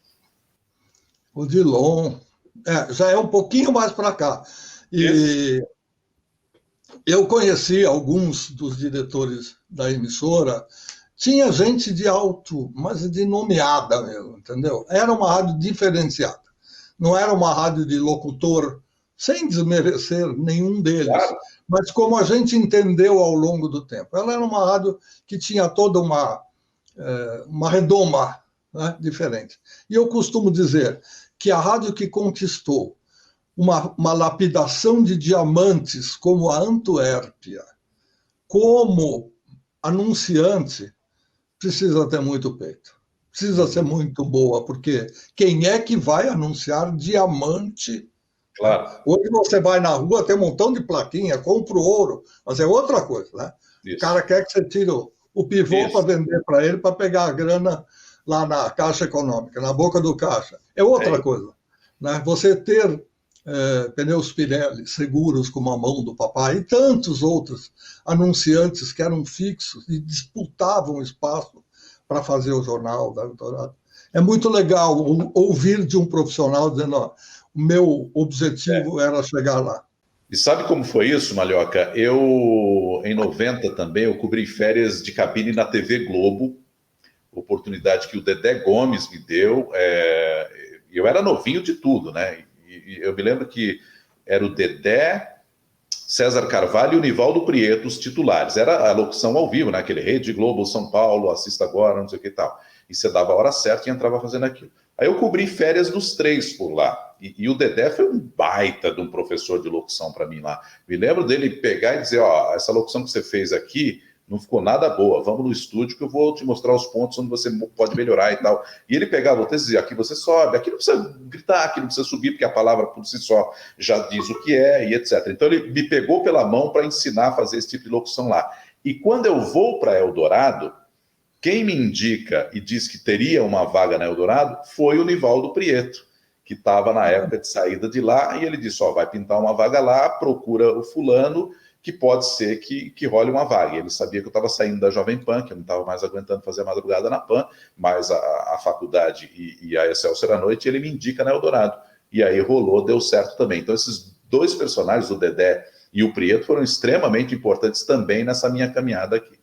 S1: Odilon, já é um pouquinho mais para cá. E eu conheci alguns dos diretores da emissora, tinha gente de alto, mas de nomeada mesmo, entendeu? Era uma rádio diferenciada, não era uma rádio de locutor, sem desmerecer nenhum deles, claro. Mas como a gente entendeu ao longo do tempo. Ela era uma rádio que tinha toda uma redoma, né, diferente. E eu costumo dizer que a rádio que conquistou uma lapidação de diamantes como a Antuérpia, como anunciante, precisa ter muito peito. Precisa ser muito boa, porque quem é que vai anunciar diamante?
S2: Claro.
S1: Hoje você vai na rua, tem um montão de plaquinha, compra o ouro, mas é outra coisa, né? Isso. O cara quer que você tire o pivô para vender para ele, para pegar a grana lá na Caixa Econômica, na boca do caixa. É outra coisa, né? Você ter pneus Pirelli seguros como a mão do papai e tantos outros anunciantes que eram fixos e disputavam espaço para fazer o jornal da Eldorado. É muito legal ouvir de um profissional dizendo, ó, o meu objetivo era chegar lá.
S2: E sabe como foi isso, Malhoca? Eu, em 90 também, eu cobri férias de cabine na TV Globo, oportunidade que o Dedé Gomes me deu. Eu era novinho de tudo, né? E eu me lembro que era o Dedé, César Carvalho e o Nivaldo Prieto, os titulares. Era a locução ao vivo, né? Aquele Rede Globo, São Paulo, assista agora, não sei o que e tal. E você dava a hora certa e entrava fazendo aquilo. Aí eu cobri férias dos três por lá. E o Dedé foi um baita de um professor de locução para mim lá. Me lembro dele pegar e dizer, ó, essa locução que você fez aqui não ficou nada boa. Vamos no estúdio que eu vou te mostrar os pontos onde você pode melhorar e tal. E ele pegava, você dizia, aqui você sobe, aqui não precisa gritar, aqui não precisa subir, porque a palavra por si só já diz o que é e etc. Então ele me pegou pela mão para ensinar a fazer esse tipo de locução lá. E quando eu vou para Eldorado, quem me indica e diz que teria uma vaga na Eldorado foi o Nivaldo Prieto, que estava na época de saída de lá, e ele disse, ó, vai pintar uma vaga lá, procura o fulano, que pode ser que role uma vaga. E ele sabia que eu estava saindo da Jovem Pan, que eu não estava mais aguentando fazer a madrugada na Pan, mas a faculdade e a Excelsior à noite, ele me indica na Eldorado. E aí rolou, deu certo também. Então esses dois personagens, o Dedé e o Prieto, foram extremamente importantes também nessa minha caminhada aqui.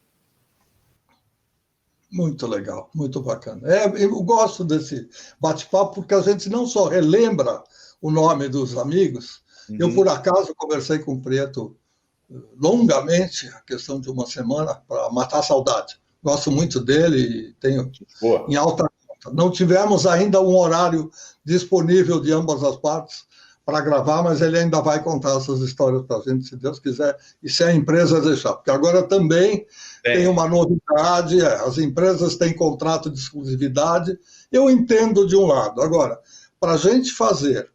S1: Muito legal, muito bacana. Eu gosto desse bate-papo porque a gente não só relembra o nome dos amigos. Eu, por acaso, conversei com o Prieto longamente, a questão de uma semana, para matar a saudade. Gosto muito dele e tenho em alta conta. Não tivemos ainda um horário disponível de ambas as partes para gravar, mas ele ainda vai contar essas histórias para a gente, se Deus quiser, e se a empresa deixar. Porque agora também tem uma novidade, as empresas têm contrato de exclusividade. Eu entendo de um lado. Agora, para a gente fazer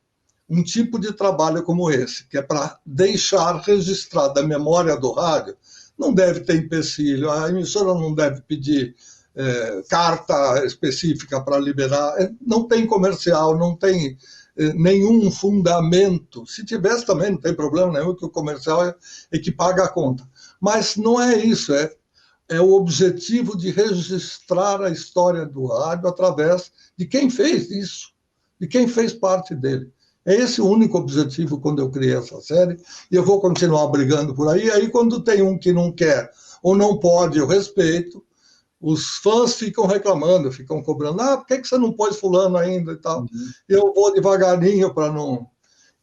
S1: um tipo de trabalho como esse, que é para deixar registrada a memória do rádio, não deve ter empecilho, a emissora não deve pedir carta específica para liberar. Não tem comercial, não tem nenhum fundamento. Se tivesse também, não tem problema nenhum, que o comercial é que paga a conta. Mas não é isso, é o objetivo de registrar a história do rádio através de quem fez isso, de quem fez parte dele. É esse o único objetivo quando eu criei essa série, e eu vou continuar brigando por aí. Aí, quando tem um que não quer ou não pode, eu respeito. Os fãs ficam reclamando, ficam cobrando, por que você não pôs fulano ainda e tal? Eu vou devagarinho para não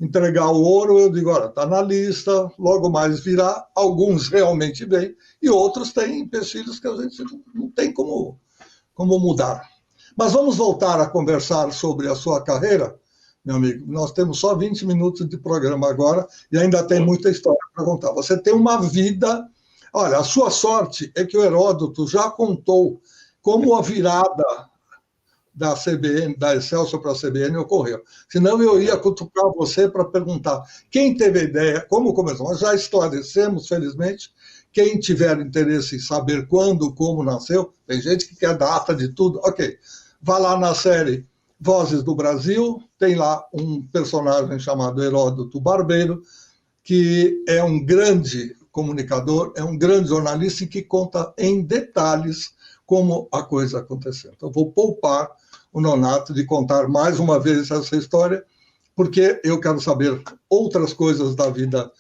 S1: entregar o ouro, eu digo, olha, está na lista, logo mais virá, alguns realmente vêm, e outros têm empecilhos que a gente não tem como mudar. Mas vamos voltar a conversar sobre a sua carreira, meu amigo. Nós temos só 20 minutos de programa agora, e ainda tem muita história para contar. Você tem uma vida... Olha, a sua sorte é que o Heródoto já contou como a virada da CBN, da Excelsior para a CBN ocorreu. Senão eu ia cutucar você para perguntar quem teve a ideia, como começou. Mas já esclarecemos, felizmente. Quem tiver interesse em saber quando, como nasceu, tem gente que quer data de tudo. Ok, vá lá na série Vozes do Brasil, tem lá um personagem chamado Heródoto Barbeiro, que é um grande comunicador, é um grande jornalista e que conta em detalhes como a coisa aconteceu. Então, vou poupar o Nonato de contar mais uma vez essa história, porque eu quero saber outras coisas da vida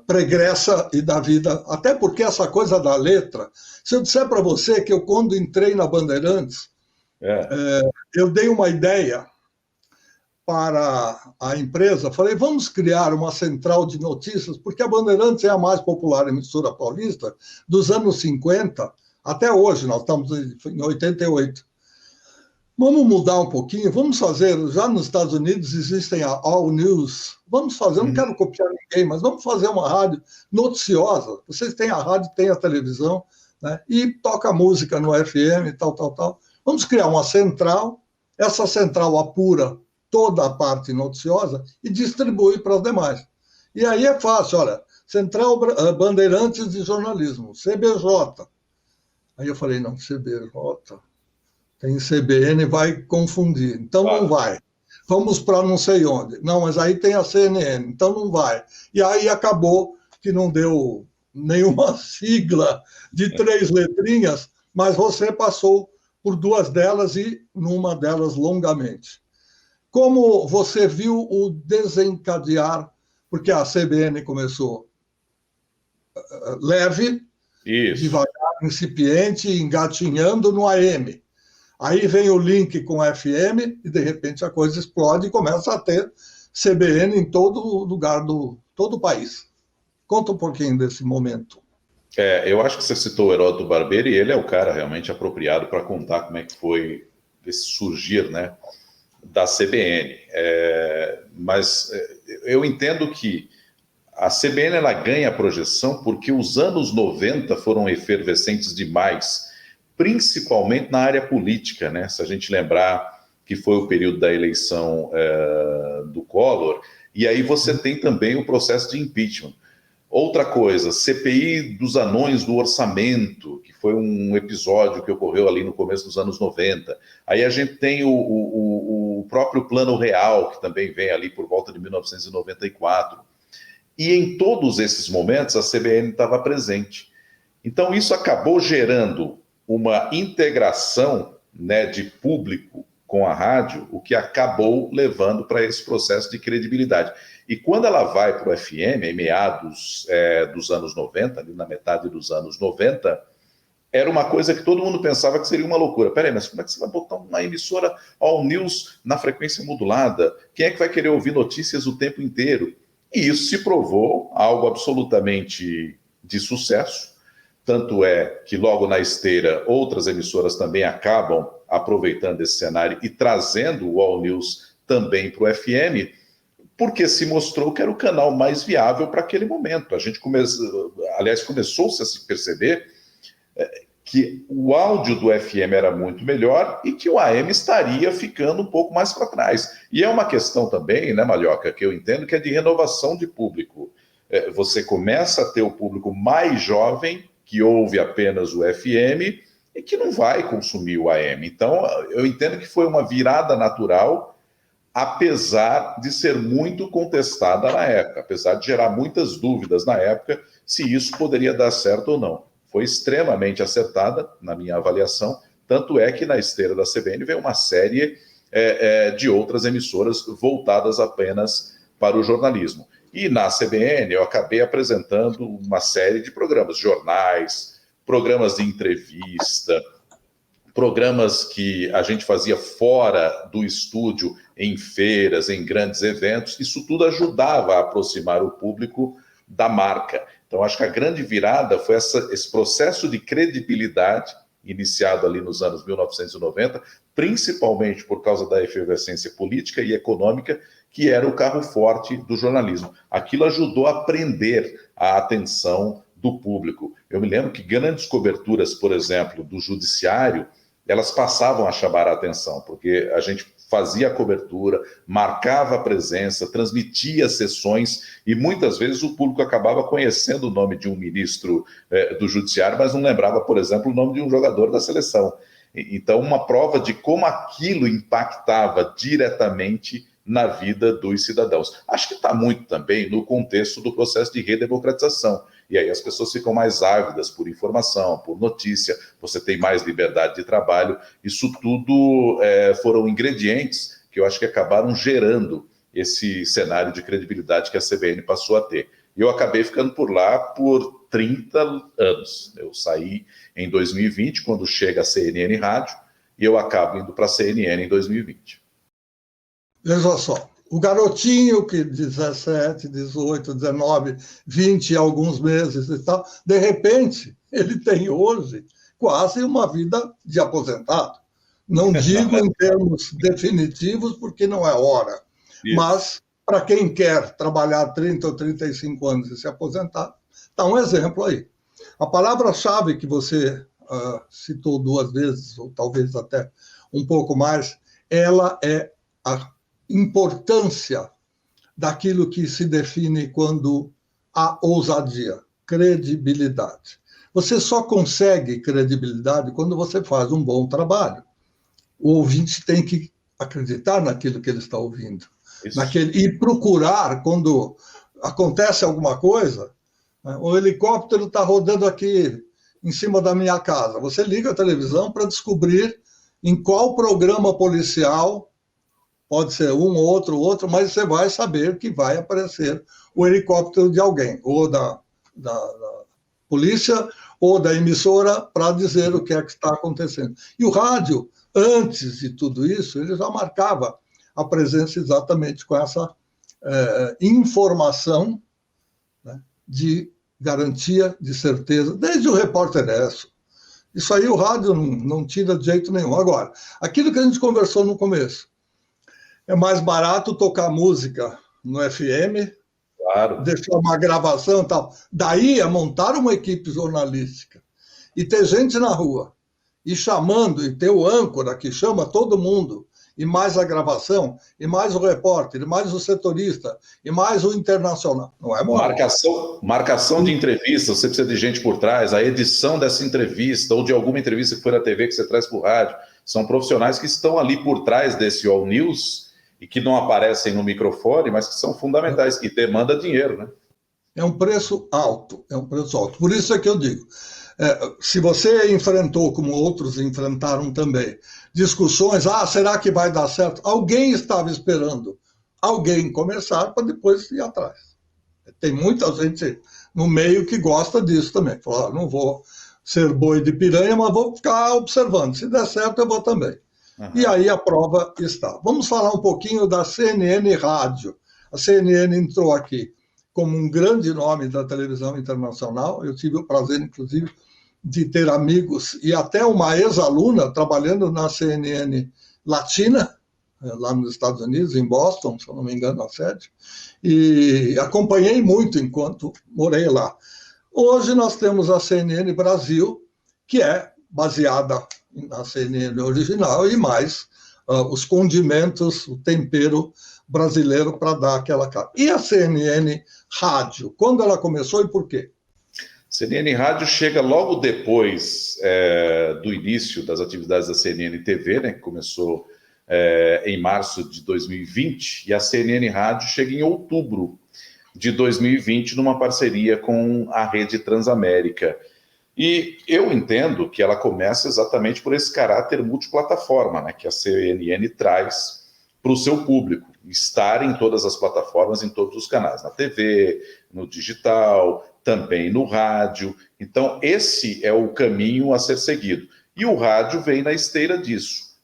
S1: pregressa e da vida, até porque essa coisa da letra, se eu disser para você que eu, quando entrei na Bandeirantes, eu dei uma ideia para a empresa, falei, vamos criar uma central de notícias, porque a Bandeirantes é a mais popular emissora paulista dos anos 50 até hoje, nós estamos em 88. Vamos mudar um pouquinho, vamos fazer, já nos Estados Unidos existem a All News, vamos fazer, não quero copiar ninguém, mas vamos fazer uma rádio noticiosa, vocês têm a rádio, têm a televisão, né? E toca música no FM, tal. Vamos criar uma central, essa central apura toda a parte noticiosa e distribui para os demais. E aí é fácil, olha, Central Bandeirantes de Jornalismo, CBJ. Aí eu falei, não, CBJ, tem CBN, vai confundir, então não vai. Vamos para não sei onde. Não, mas aí tem a CNN, então não vai. E aí acabou que não deu nenhuma sigla de 3 letrinhas, mas você passou por 2 delas e numa delas longamente. Como você viu o desencadear, porque a CBN começou leve, devagar, incipiente, engatinhando no AM. Aí vem o link com a FM e, de repente, a coisa explode e começa a ter CBN em todo lugar, todo o país. Conta um pouquinho desse momento.
S2: Eu acho que você citou o Heródoto Barbeiro e ele é o cara realmente apropriado para contar como é que foi esse surgir, né, da CBN. Mas eu entendo que a CBN ela ganha projeção porque os anos 90 foram efervescentes demais, principalmente na área política, né? Se a gente lembrar que foi o período da eleição do Collor, e aí você tem também o processo de impeachment. Outra coisa, CPI dos anões do orçamento, que foi um episódio que ocorreu ali no começo dos anos 90. Aí a gente tem o próprio Plano Real, que também vem ali por volta de 1994. E em todos esses momentos a CBN estava presente. Então isso acabou gerando uma integração, né, de público com a rádio, o que acabou levando para esse processo de credibilidade. E quando ela vai para o FM, em meados dos anos 90, ali na metade dos anos 90, era uma coisa que todo mundo pensava que seria uma loucura. Peraí, mas como é que você vai botar uma emissora All News na frequência modulada? Quem é que vai querer ouvir notícias o tempo inteiro? E isso se provou algo absolutamente de sucesso. Tanto é que logo na esteira outras emissoras também acabam aproveitando esse cenário e trazendo o All News também para o FM, porque se mostrou que era o canal mais viável para aquele momento. A gente começou-se a se perceber que o áudio do FM era muito melhor e que o AM estaria ficando um pouco mais para trás. E é uma questão também, né, Malhoca, que eu entendo que é de renovação de público. Você começa a ter o público mais jovem, que ouve apenas o FM, e que não vai consumir o AM. Então, eu entendo que foi uma virada natural, apesar de ser muito contestada na época, apesar de gerar muitas dúvidas na época se isso poderia dar certo ou não. Foi extremamente acertada, na minha avaliação, tanto é que na esteira da CBN veio uma série de outras emissoras voltadas apenas para o jornalismo. E na CBN eu acabei apresentando uma série de programas, jornais, programas de entrevista, programas que a gente fazia fora do estúdio, em feiras, em grandes eventos. Isso tudo ajudava a aproximar o público da marca. Então, acho que a grande virada foi esse processo de credibilidade, iniciado ali nos anos 1990, principalmente por causa da efervescência política e econômica, que era o carro forte do jornalismo. Aquilo ajudou a prender a atenção do público. Eu me lembro que grandes coberturas, por exemplo, do judiciário, elas passavam a chamar a atenção, porque a gente fazia a cobertura, marcava a presença, transmitia sessões, e muitas vezes o público acabava conhecendo o nome de um ministro do judiciário, mas não lembrava, por exemplo, o nome de um jogador da seleção. Então, uma prova de como aquilo impactava diretamente na vida dos cidadãos. Acho que está muito também no contexto do processo de redemocratização. E aí as pessoas ficam mais ávidas por informação, por notícia, você tem mais liberdade de trabalho. Isso tudo foram ingredientes que eu acho que acabaram gerando esse cenário de credibilidade que a CBN passou a ter. E eu acabei ficando por lá por 30 anos. Eu saí em 2020, quando chega a CNN Rádio, e eu acabo indo para a CNN em 2020.
S1: Veja só, o garotinho que 17, 18, 19, 20 e alguns meses e tal, de repente, ele tem hoje quase uma vida de aposentado. Não digo em termos definitivos, porque não é hora, mas para quem quer trabalhar 30 ou 35 anos e se aposentar, está um exemplo aí. A palavra-chave que você citou duas vezes, ou talvez até um pouco mais, ela é a importância daquilo que se define quando há ousadia, credibilidade. Você só consegue credibilidade quando você faz um bom trabalho. O ouvinte tem que acreditar naquilo que ele está ouvindo. E procurar, quando acontece alguma coisa, o helicóptero está rodando aqui em cima da minha casa. Você liga a televisão para descobrir em qual programa policial, pode ser um, outro, mas você vai saber que vai aparecer o helicóptero de alguém, ou da polícia, ou da emissora, para dizer o que é que está acontecendo. E o rádio, antes de tudo isso, ele já marcava a presença exatamente com essa informação, né, de garantia, de certeza, desde o repórter Esso. Isso aí o rádio não tira de jeito nenhum. Agora, aquilo que a gente conversou no começo, é mais barato tocar música no FM, claro, deixar uma gravação e tal. Daí a montar uma equipe jornalística e ter gente na rua, e chamando, e ter o âncora que chama todo mundo, e mais a gravação, e mais o repórter, e mais o setorista, e mais o internacional. Não é moral.
S2: Marcação de entrevista, você precisa de gente por trás, a edição dessa entrevista, ou de alguma entrevista que foi na TV que você traz para o rádio. São profissionais que estão ali por trás desse All News e que não aparecem no microfone, mas que são fundamentais, e demanda dinheiro, né?
S1: É um preço alto, Por isso é que eu digo, se você enfrentou, como outros enfrentaram também, discussões, será que vai dar certo? Alguém estava esperando alguém começar para depois ir atrás. Tem muita gente no meio que gosta disso também. Fala, não vou ser boi de piranha, mas vou ficar observando. Se der certo, eu vou também. Uhum. E aí a prova está. Vamos falar um pouquinho da CNN Rádio. A CNN entrou aqui como um grande nome da televisão internacional. Eu tive o prazer, inclusive, de ter amigos e até uma ex-aluna trabalhando na CNN Latina, lá nos Estados Unidos, em Boston, se eu não me engano, a sede, e acompanhei muito enquanto morei lá. Hoje nós temos a CNN Brasil, que é baseada na CNN original, e mais os condimentos, o tempero brasileiro para dar aquela cara. E a CNN Rádio, quando ela começou e por quê?
S2: CNN Rádio chega logo depois do início das atividades da CNN TV, né, que começou em março de 2020, e a CNN Rádio chega em outubro de 2020 numa parceria com a Rede Transamérica. E eu entendo que ela começa exatamente por esse caráter multiplataforma, né, que a CNN traz para o seu público, estar em todas as plataformas, em todos os canais, na TV, no digital, também no rádio. Então, esse é o caminho a ser seguido. E o rádio vem na esteira disso.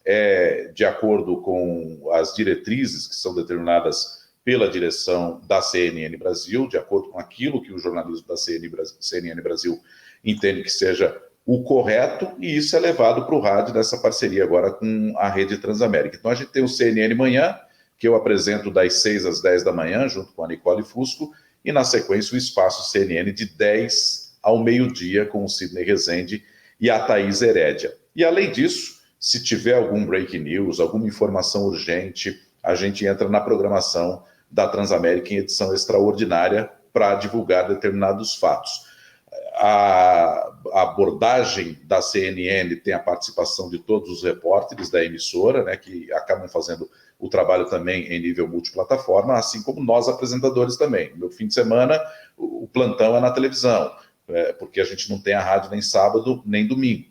S2: De acordo com as diretrizes que são determinadas pela direção da CNN Brasil, de acordo com aquilo que o jornalismo da CNN Brasil entende que seja o correto, e isso é levado para o rádio nessa parceria agora com a Rede Transamérica. Então, a gente tem o CNN Manhã, que eu apresento das 6 às 10 da manhã, junto com a Nicole Fusco, e na sequência o Espaço CNN de 10 ao meio-dia, com o Sidney Rezende e a Thaís Herédia. E além disso, se tiver algum breaking news, alguma informação urgente, a gente entra na programação da Transamérica em edição extraordinária para divulgar determinados fatos. A abordagem da CNN tem a participação de todos os repórteres da emissora, né, que acabam fazendo o trabalho também em nível multiplataforma, assim como nós apresentadores também. No fim de semana, o plantão é na televisão, porque a gente não tem a rádio nem sábado, nem domingo,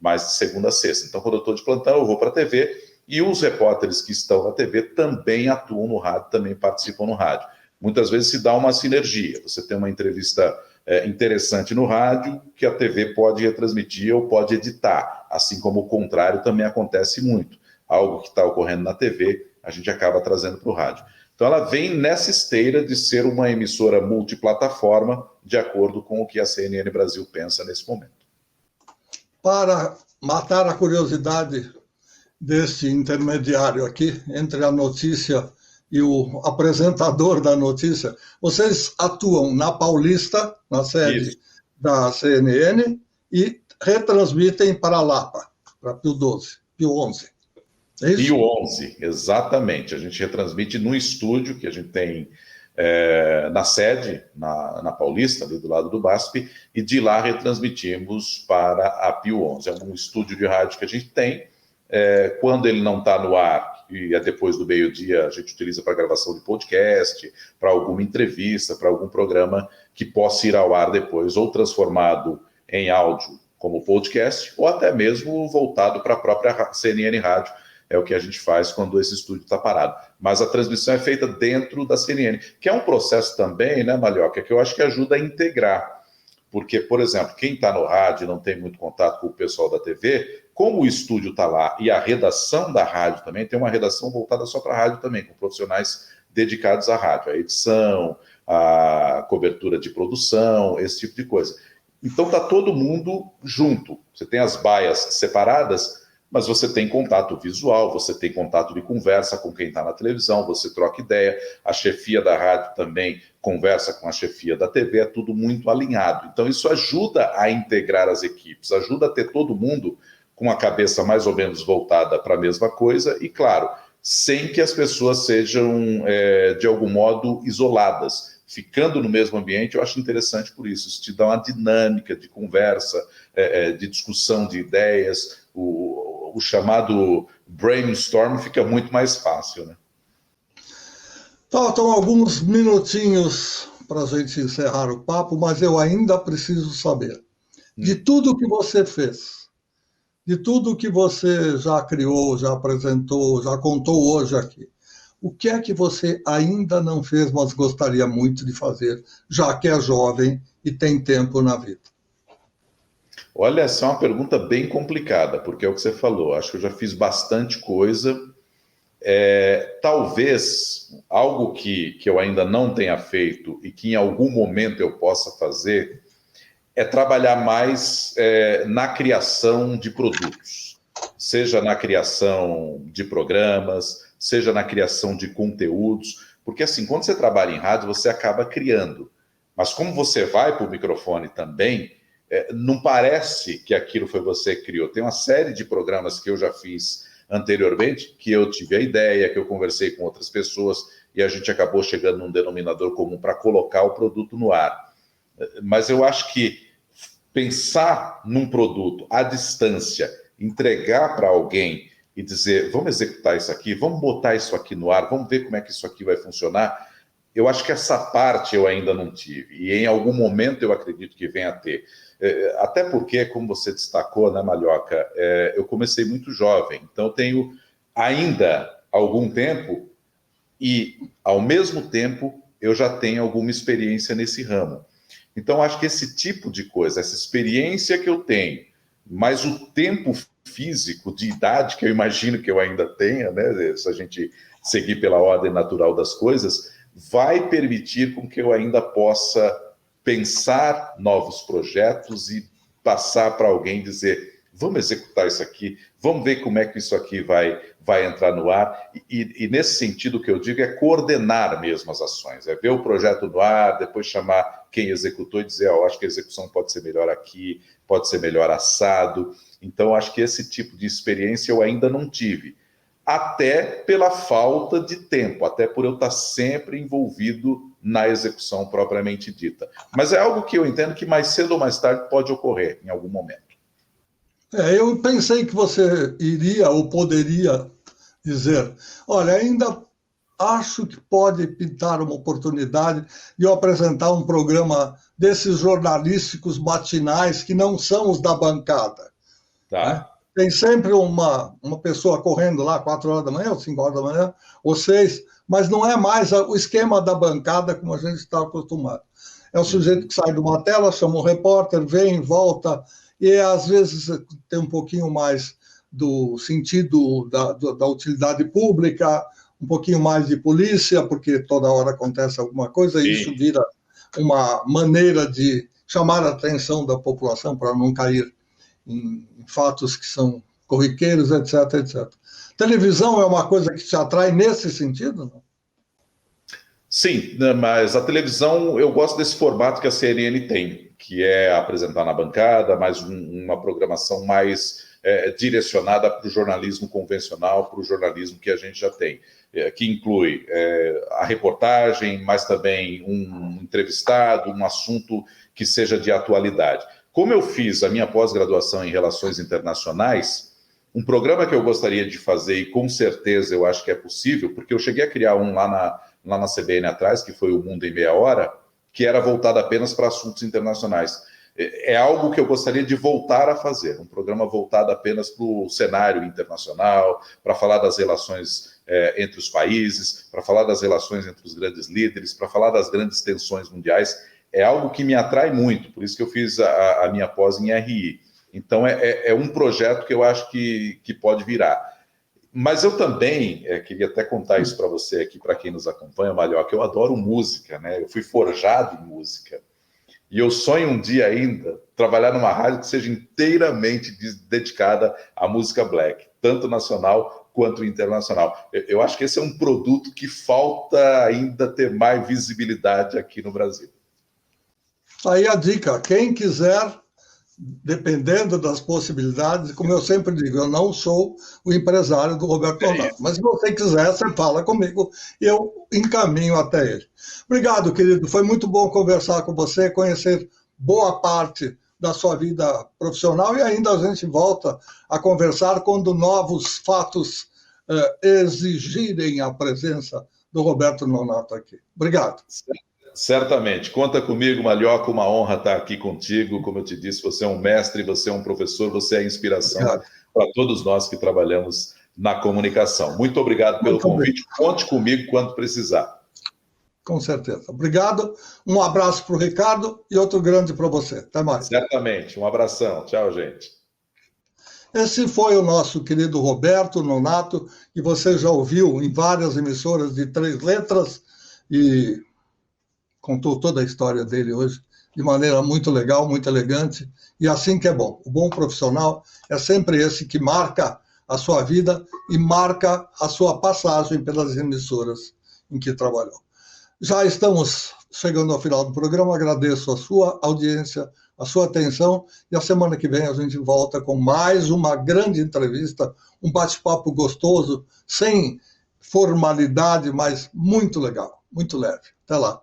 S2: mas de segunda a sexta. Então, quando eu estou de plantão, eu vou para a TV, e os repórteres que estão na TV também atuam no rádio, também participam no rádio. Muitas vezes se dá uma sinergia. Você tem uma entrevista interessante no rádio, que a TV pode retransmitir ou pode editar, assim como o contrário também acontece muito. Algo que está ocorrendo na TV, a gente acaba trazendo para o rádio. Então ela vem nessa esteira de ser uma emissora multiplataforma, de acordo com o que a CNN Brasil pensa nesse momento.
S1: Para matar a curiosidade desse intermediário aqui, entre a notícia e o apresentador da notícia, vocês atuam na Paulista, na sede da CNN, e retransmitem para Lapa, para Pio 11. É isso?
S2: Pio 11, exatamente. A gente retransmite no estúdio que a gente tem na sede, na Paulista, ali do lado do BASP, e de lá retransmitimos para a Pio 11. É um estúdio de rádio que a gente tem. Quando ele não está no ar, e é depois do meio-dia, a gente utiliza para gravação de podcast, para alguma entrevista, para algum programa que possa ir ao ar depois, ou transformado em áudio como podcast, ou até mesmo voltado para a própria CNN Rádio. É o que a gente faz quando esse estúdio está parado. Mas a transmissão é feita dentro da CNN, que é um processo também, né, Malhoca, que eu acho que ajuda a integrar. Porque, por exemplo, quem está no rádio e não tem muito contato com o pessoal da TV, como o estúdio está lá e a redação da rádio também, tem uma redação voltada só para a rádio também, com profissionais dedicados à rádio, a edição, a cobertura de produção, esse tipo de coisa. Então está todo mundo junto. Você tem as baias separadas, mas você tem contato visual, você tem contato de conversa com quem está na televisão, você troca ideia, a chefia da rádio também conversa com a chefia da TV, é tudo muito alinhado. Então isso ajuda a integrar as equipes, ajuda a ter todo mundo com a cabeça mais ou menos voltada para a mesma coisa e, claro, sem que as pessoas sejam, de algum modo, isoladas. Ficando no mesmo ambiente, eu acho interessante por isso. Isso te dá uma dinâmica de conversa, de discussão de ideias. O chamado brainstorm fica muito mais fácil, né?
S1: Faltam alguns minutinhos para a gente encerrar o papo, mas eu ainda preciso saber de tudo que você fez, de tudo que você já criou, já apresentou, já contou hoje aqui. O que é que você ainda não fez, mas gostaria muito de fazer, já que é jovem e tem tempo na vida?
S2: Olha, essa é uma pergunta bem complicada, porque é o que você falou. Acho que eu já fiz bastante coisa. Talvez algo que eu ainda não tenha feito e que em algum momento eu possa fazer é trabalhar mais na criação de produtos, seja na criação de programas, seja na criação de conteúdos, porque assim, quando você trabalha em rádio, você acaba criando, mas como você vai para o microfone também, não parece que aquilo foi você que criou. Tem uma série de programas que eu já fiz anteriormente, que eu tive a ideia, que eu conversei com outras pessoas, e a gente acabou chegando num denominador comum para colocar o produto no ar. Mas eu acho que pensar num produto à distância, entregar para alguém e dizer, vamos executar isso aqui, vamos botar isso aqui no ar, vamos ver como é que isso aqui vai funcionar, eu acho que essa parte eu ainda não tive. E em algum momento eu acredito que venha a ter. Até porque, como você destacou, né, Malhoca, eu comecei muito jovem, então eu tenho ainda algum tempo e, ao mesmo tempo, eu já tenho alguma experiência nesse ramo. Então, acho que esse tipo de coisa, essa experiência que eu tenho, mas o tempo físico de idade que eu imagino que eu ainda tenha, né, se a gente seguir pela ordem natural das coisas, vai permitir com que eu ainda possa pensar novos projetos e passar para alguém dizer, vamos executar isso aqui, vamos ver como é que isso aqui vai entrar no ar. E nesse sentido, o que eu digo é coordenar mesmo as ações, é ver o projeto no ar, depois chamar quem executou e dizer, acho que a execução pode ser melhor aqui, pode ser melhor assado. Então, acho que esse tipo de experiência eu ainda não tive, até pela falta de tempo, até por eu estar sempre envolvido na execução propriamente dita. Mas é algo que eu entendo que mais cedo ou mais tarde pode ocorrer em algum momento.
S1: Eu pensei que você iria ou poderia dizer, olha, ainda acho que pode pintar uma oportunidade de eu apresentar um programa desses jornalísticos matinais que não são os da bancada.
S2: Tá.
S1: Né? Tem sempre uma pessoa correndo lá 4 horas da manhã, ou 5 horas da manhã, ou 6, mas não é mais o esquema da bancada como a gente está acostumado. É o sujeito que sai de uma tela, chama um repórter, vem, volta, e às vezes tem um pouquinho mais do sentido da utilidade pública, um pouquinho mais de polícia, porque toda hora acontece alguma coisa, e isso vira uma maneira de chamar a atenção da população para não cair em fatos que são corriqueiros, etc, etc. Televisão é uma coisa que te atrai nesse sentido, não?
S2: Sim, mas a televisão, eu gosto desse formato que a CNN tem, que é apresentar na bancada, mas uma programação mais direcionada para o jornalismo convencional, para o jornalismo que a gente já tem, que inclui a reportagem, mas também um entrevistado, um assunto que seja de atualidade. Como eu fiz a minha pós-graduação em Relações Internacionais, um programa que eu gostaria de fazer, e com certeza eu acho que é possível, porque eu cheguei a criar um lá na CBN atrás, que foi o Mundo em Meia Hora, que era voltado apenas para assuntos internacionais. É algo que eu gostaria de voltar a fazer, um programa voltado apenas para o cenário internacional, para falar das relações entre os países, para falar das relações entre os grandes líderes, para falar das grandes tensões mundiais. É algo que me atrai muito, por isso que eu fiz a minha pós em RI. Então, é um projeto que eu acho que pode virar. Mas eu também queria até contar isso para você aqui, para quem nos acompanha, Malhoca, eu adoro música, né? Eu fui forjado em música. E eu sonho um dia ainda trabalhar numa rádio que seja inteiramente dedicada à música black, tanto nacional quanto internacional. Eu acho que esse é um produto que falta ainda ter mais visibilidade aqui no Brasil.
S1: Aí a dica, quem quiser, dependendo das possibilidades, como eu sempre digo, eu não sou o empresário do Roberto Nonato, mas se você quiser, você fala comigo e eu encaminho até ele. Obrigado, querido, foi muito bom conversar com você, conhecer boa parte da sua vida profissional e ainda a gente volta a conversar quando novos fatos exigirem a presença do Roberto Nonato aqui. Obrigado.
S2: Certamente. Conta comigo, Malhoca, uma honra estar aqui contigo. Como eu te disse, você é um mestre, você é um professor, você é inspiração para todos nós que trabalhamos na comunicação. Muito obrigado pelo convite. Conte comigo quando precisar.
S1: Com certeza. Obrigado. Um abraço para o Ricardo e outro grande para você. Até mais.
S2: Certamente. Um abração. Tchau, gente.
S1: Esse foi o nosso querido Roberto Nonato, que você já ouviu em várias emissoras de 3 letras e contou toda a história dele hoje de maneira muito legal, muito elegante, e assim que é bom. O bom profissional é sempre esse que marca a sua vida e marca a sua passagem pelas emissoras em que trabalhou. Já estamos chegando ao final do programa, agradeço a sua audiência, a sua atenção, e a semana que vem a gente volta com mais uma grande entrevista, um bate-papo gostoso, sem formalidade, mas muito legal, muito leve. Até lá.